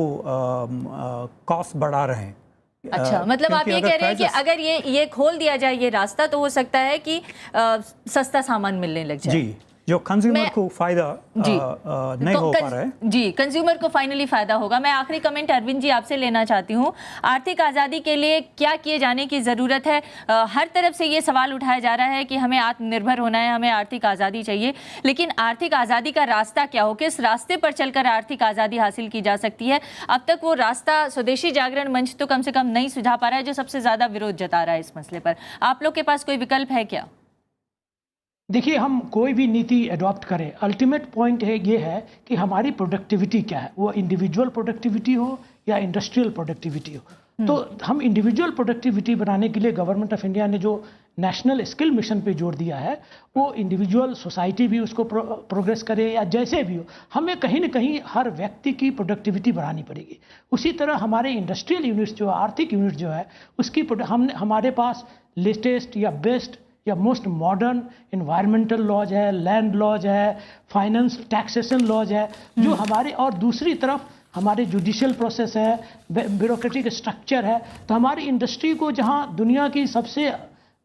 कॉस्ट बढ़ा रहे हैं। अच्छा, मतलब आप ये कह रहे हैं कि अगर ये खोल दिया जाए ये रास्ता तो हो सकता है कि सस्ता सामान मिलने लग जाए। जी, जो कंज्यूमर को फायदा नहीं हो पा रहा है। जी, कंज्यूमर को फाइनली फायदा होगा। मैं आखिरी कमेंट अरविंद जी आपसे लेना चाहती हूँ, आर्थिक आज़ादी के लिए क्या किए जाने की ज़रूरत है? हर तरफ से ये सवाल उठाया जा रहा है कि हमें आत्मनिर्भर होना है, हमें आर्थिक आज़ादी चाहिए, लेकिन आर्थिक आज़ादी का रास्ता क्या हो, किस रास्ते पर चलकर आर्थिक आज़ादी हासिल की जा सकती है? अब तक वो रास्ता स्वदेशी जागरण मंच तो कम से कम नहीं सुझा पा रहा है, जो सबसे ज़्यादा विरोध जता रहा है इस मसले पर। आप लोग के पास कोई विकल्प है क्या? देखिए, हम कोई भी नीति अडॉप्ट करें, अल्टीमेट पॉइंट ये है कि हमारी प्रोडक्टिविटी क्या है, वो इंडिविजुअल प्रोडक्टिविटी हो या इंडस्ट्रियल प्रोडक्टिविटी हो। तो हम इंडिविजुअल प्रोडक्टिविटी बनाने के लिए गवर्नमेंट ऑफ इंडिया ने जो नेशनल स्किल मिशन पे जोर दिया है, वो इंडिविजुअल सोसाइटी भी उसको प्रोग्रेस करे या जैसे भी हो, हमें कहीं ना कहीं हर व्यक्ति की प्रोडक्टिविटी बढ़ानी पड़ेगी। उसी तरह हमारे इंडस्ट्रियल यूनिट्स जो आर्थिक यूनिट जो है उसकी हमारे पास लेटेस्ट या बेस्ट या मोस्ट मॉडर्न इन्वायरमेंटल लॉज है, लैंड लॉज है, फाइनेंस टैक्सेशन लॉज है जो हमारे, और दूसरी तरफ हमारे जुडिशियल प्रोसेस है, ब्यूरोक्रेटिक स्ट्रक्चर है। तो हमारी इंडस्ट्री को जहां दुनिया की सबसे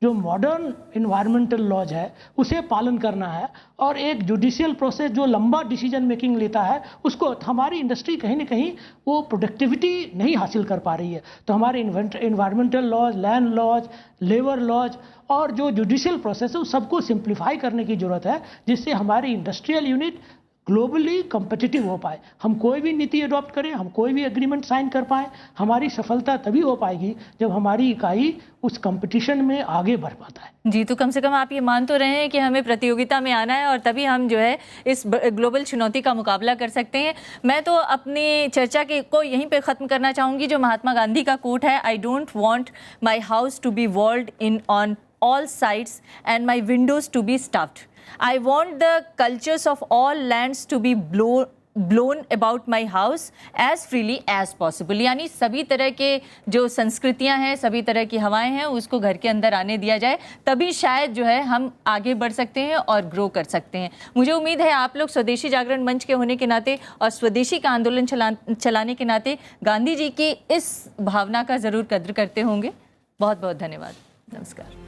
जो मॉडर्न इन्वायरमेंटल लॉज है उसे पालन करना है, और एक जुडिशियल प्रोसेस जो लंबा डिसीजन मेकिंग लेता है उसको, हमारी इंडस्ट्री कहीं ना कहीं वो प्रोडक्टिविटी नहीं हासिल कर पा रही है। तो हमारे environmental laws, land laws, labour laws और जो जुडिशियल प्रोसेस है उस सबको सिंप्लीफाई करने की ज़रूरत है, जिससे हमारी इंडस्ट्रियल यूनिट ग्लोबली कम्पिटिटिव हो पाए। हम कोई भी नीति अडॉप्ट करें, हम कोई भी एग्रीमेंट साइन कर पाएँ, हमारी सफलता तभी हो पाएगी जब हमारी इकाई उस कंपटीशन में आगे बढ़ पाता है। जी, तो कम से कम आप ये मान तो रहे हैं कि हमें प्रतियोगिता में आना है और तभी हम जो है इस ग्लोबल चुनौती का मुकाबला कर सकते हैं। मैं तो अपनी चर्चा को यहीं पे ख़त्म करना चाहूँगी, जो महात्मा गांधी का कोट है, I don't want my house to be walled in on all sides and my windows to be stuffed. I want the cultures of all lands to be blown about my house as freely as possible, यानी सभी तरह के जो संस्कृतियां हैं, सभी तरह की हवाएं हैं, उसको घर के अंदर आने दिया जाए, तभी शायद जो है हम आगे बढ़ सकते हैं और ग्रो कर सकते हैं। मुझे उम्मीद है आप लोग स्वदेशी जागरण मंच के होने के नाते और स्वदेशी का आंदोलन चलाने के नाते गांधी जी की इस भावना का ज़रूर कद्र करते होंगे। बहुत बहुत धन्यवाद। नमस्कार।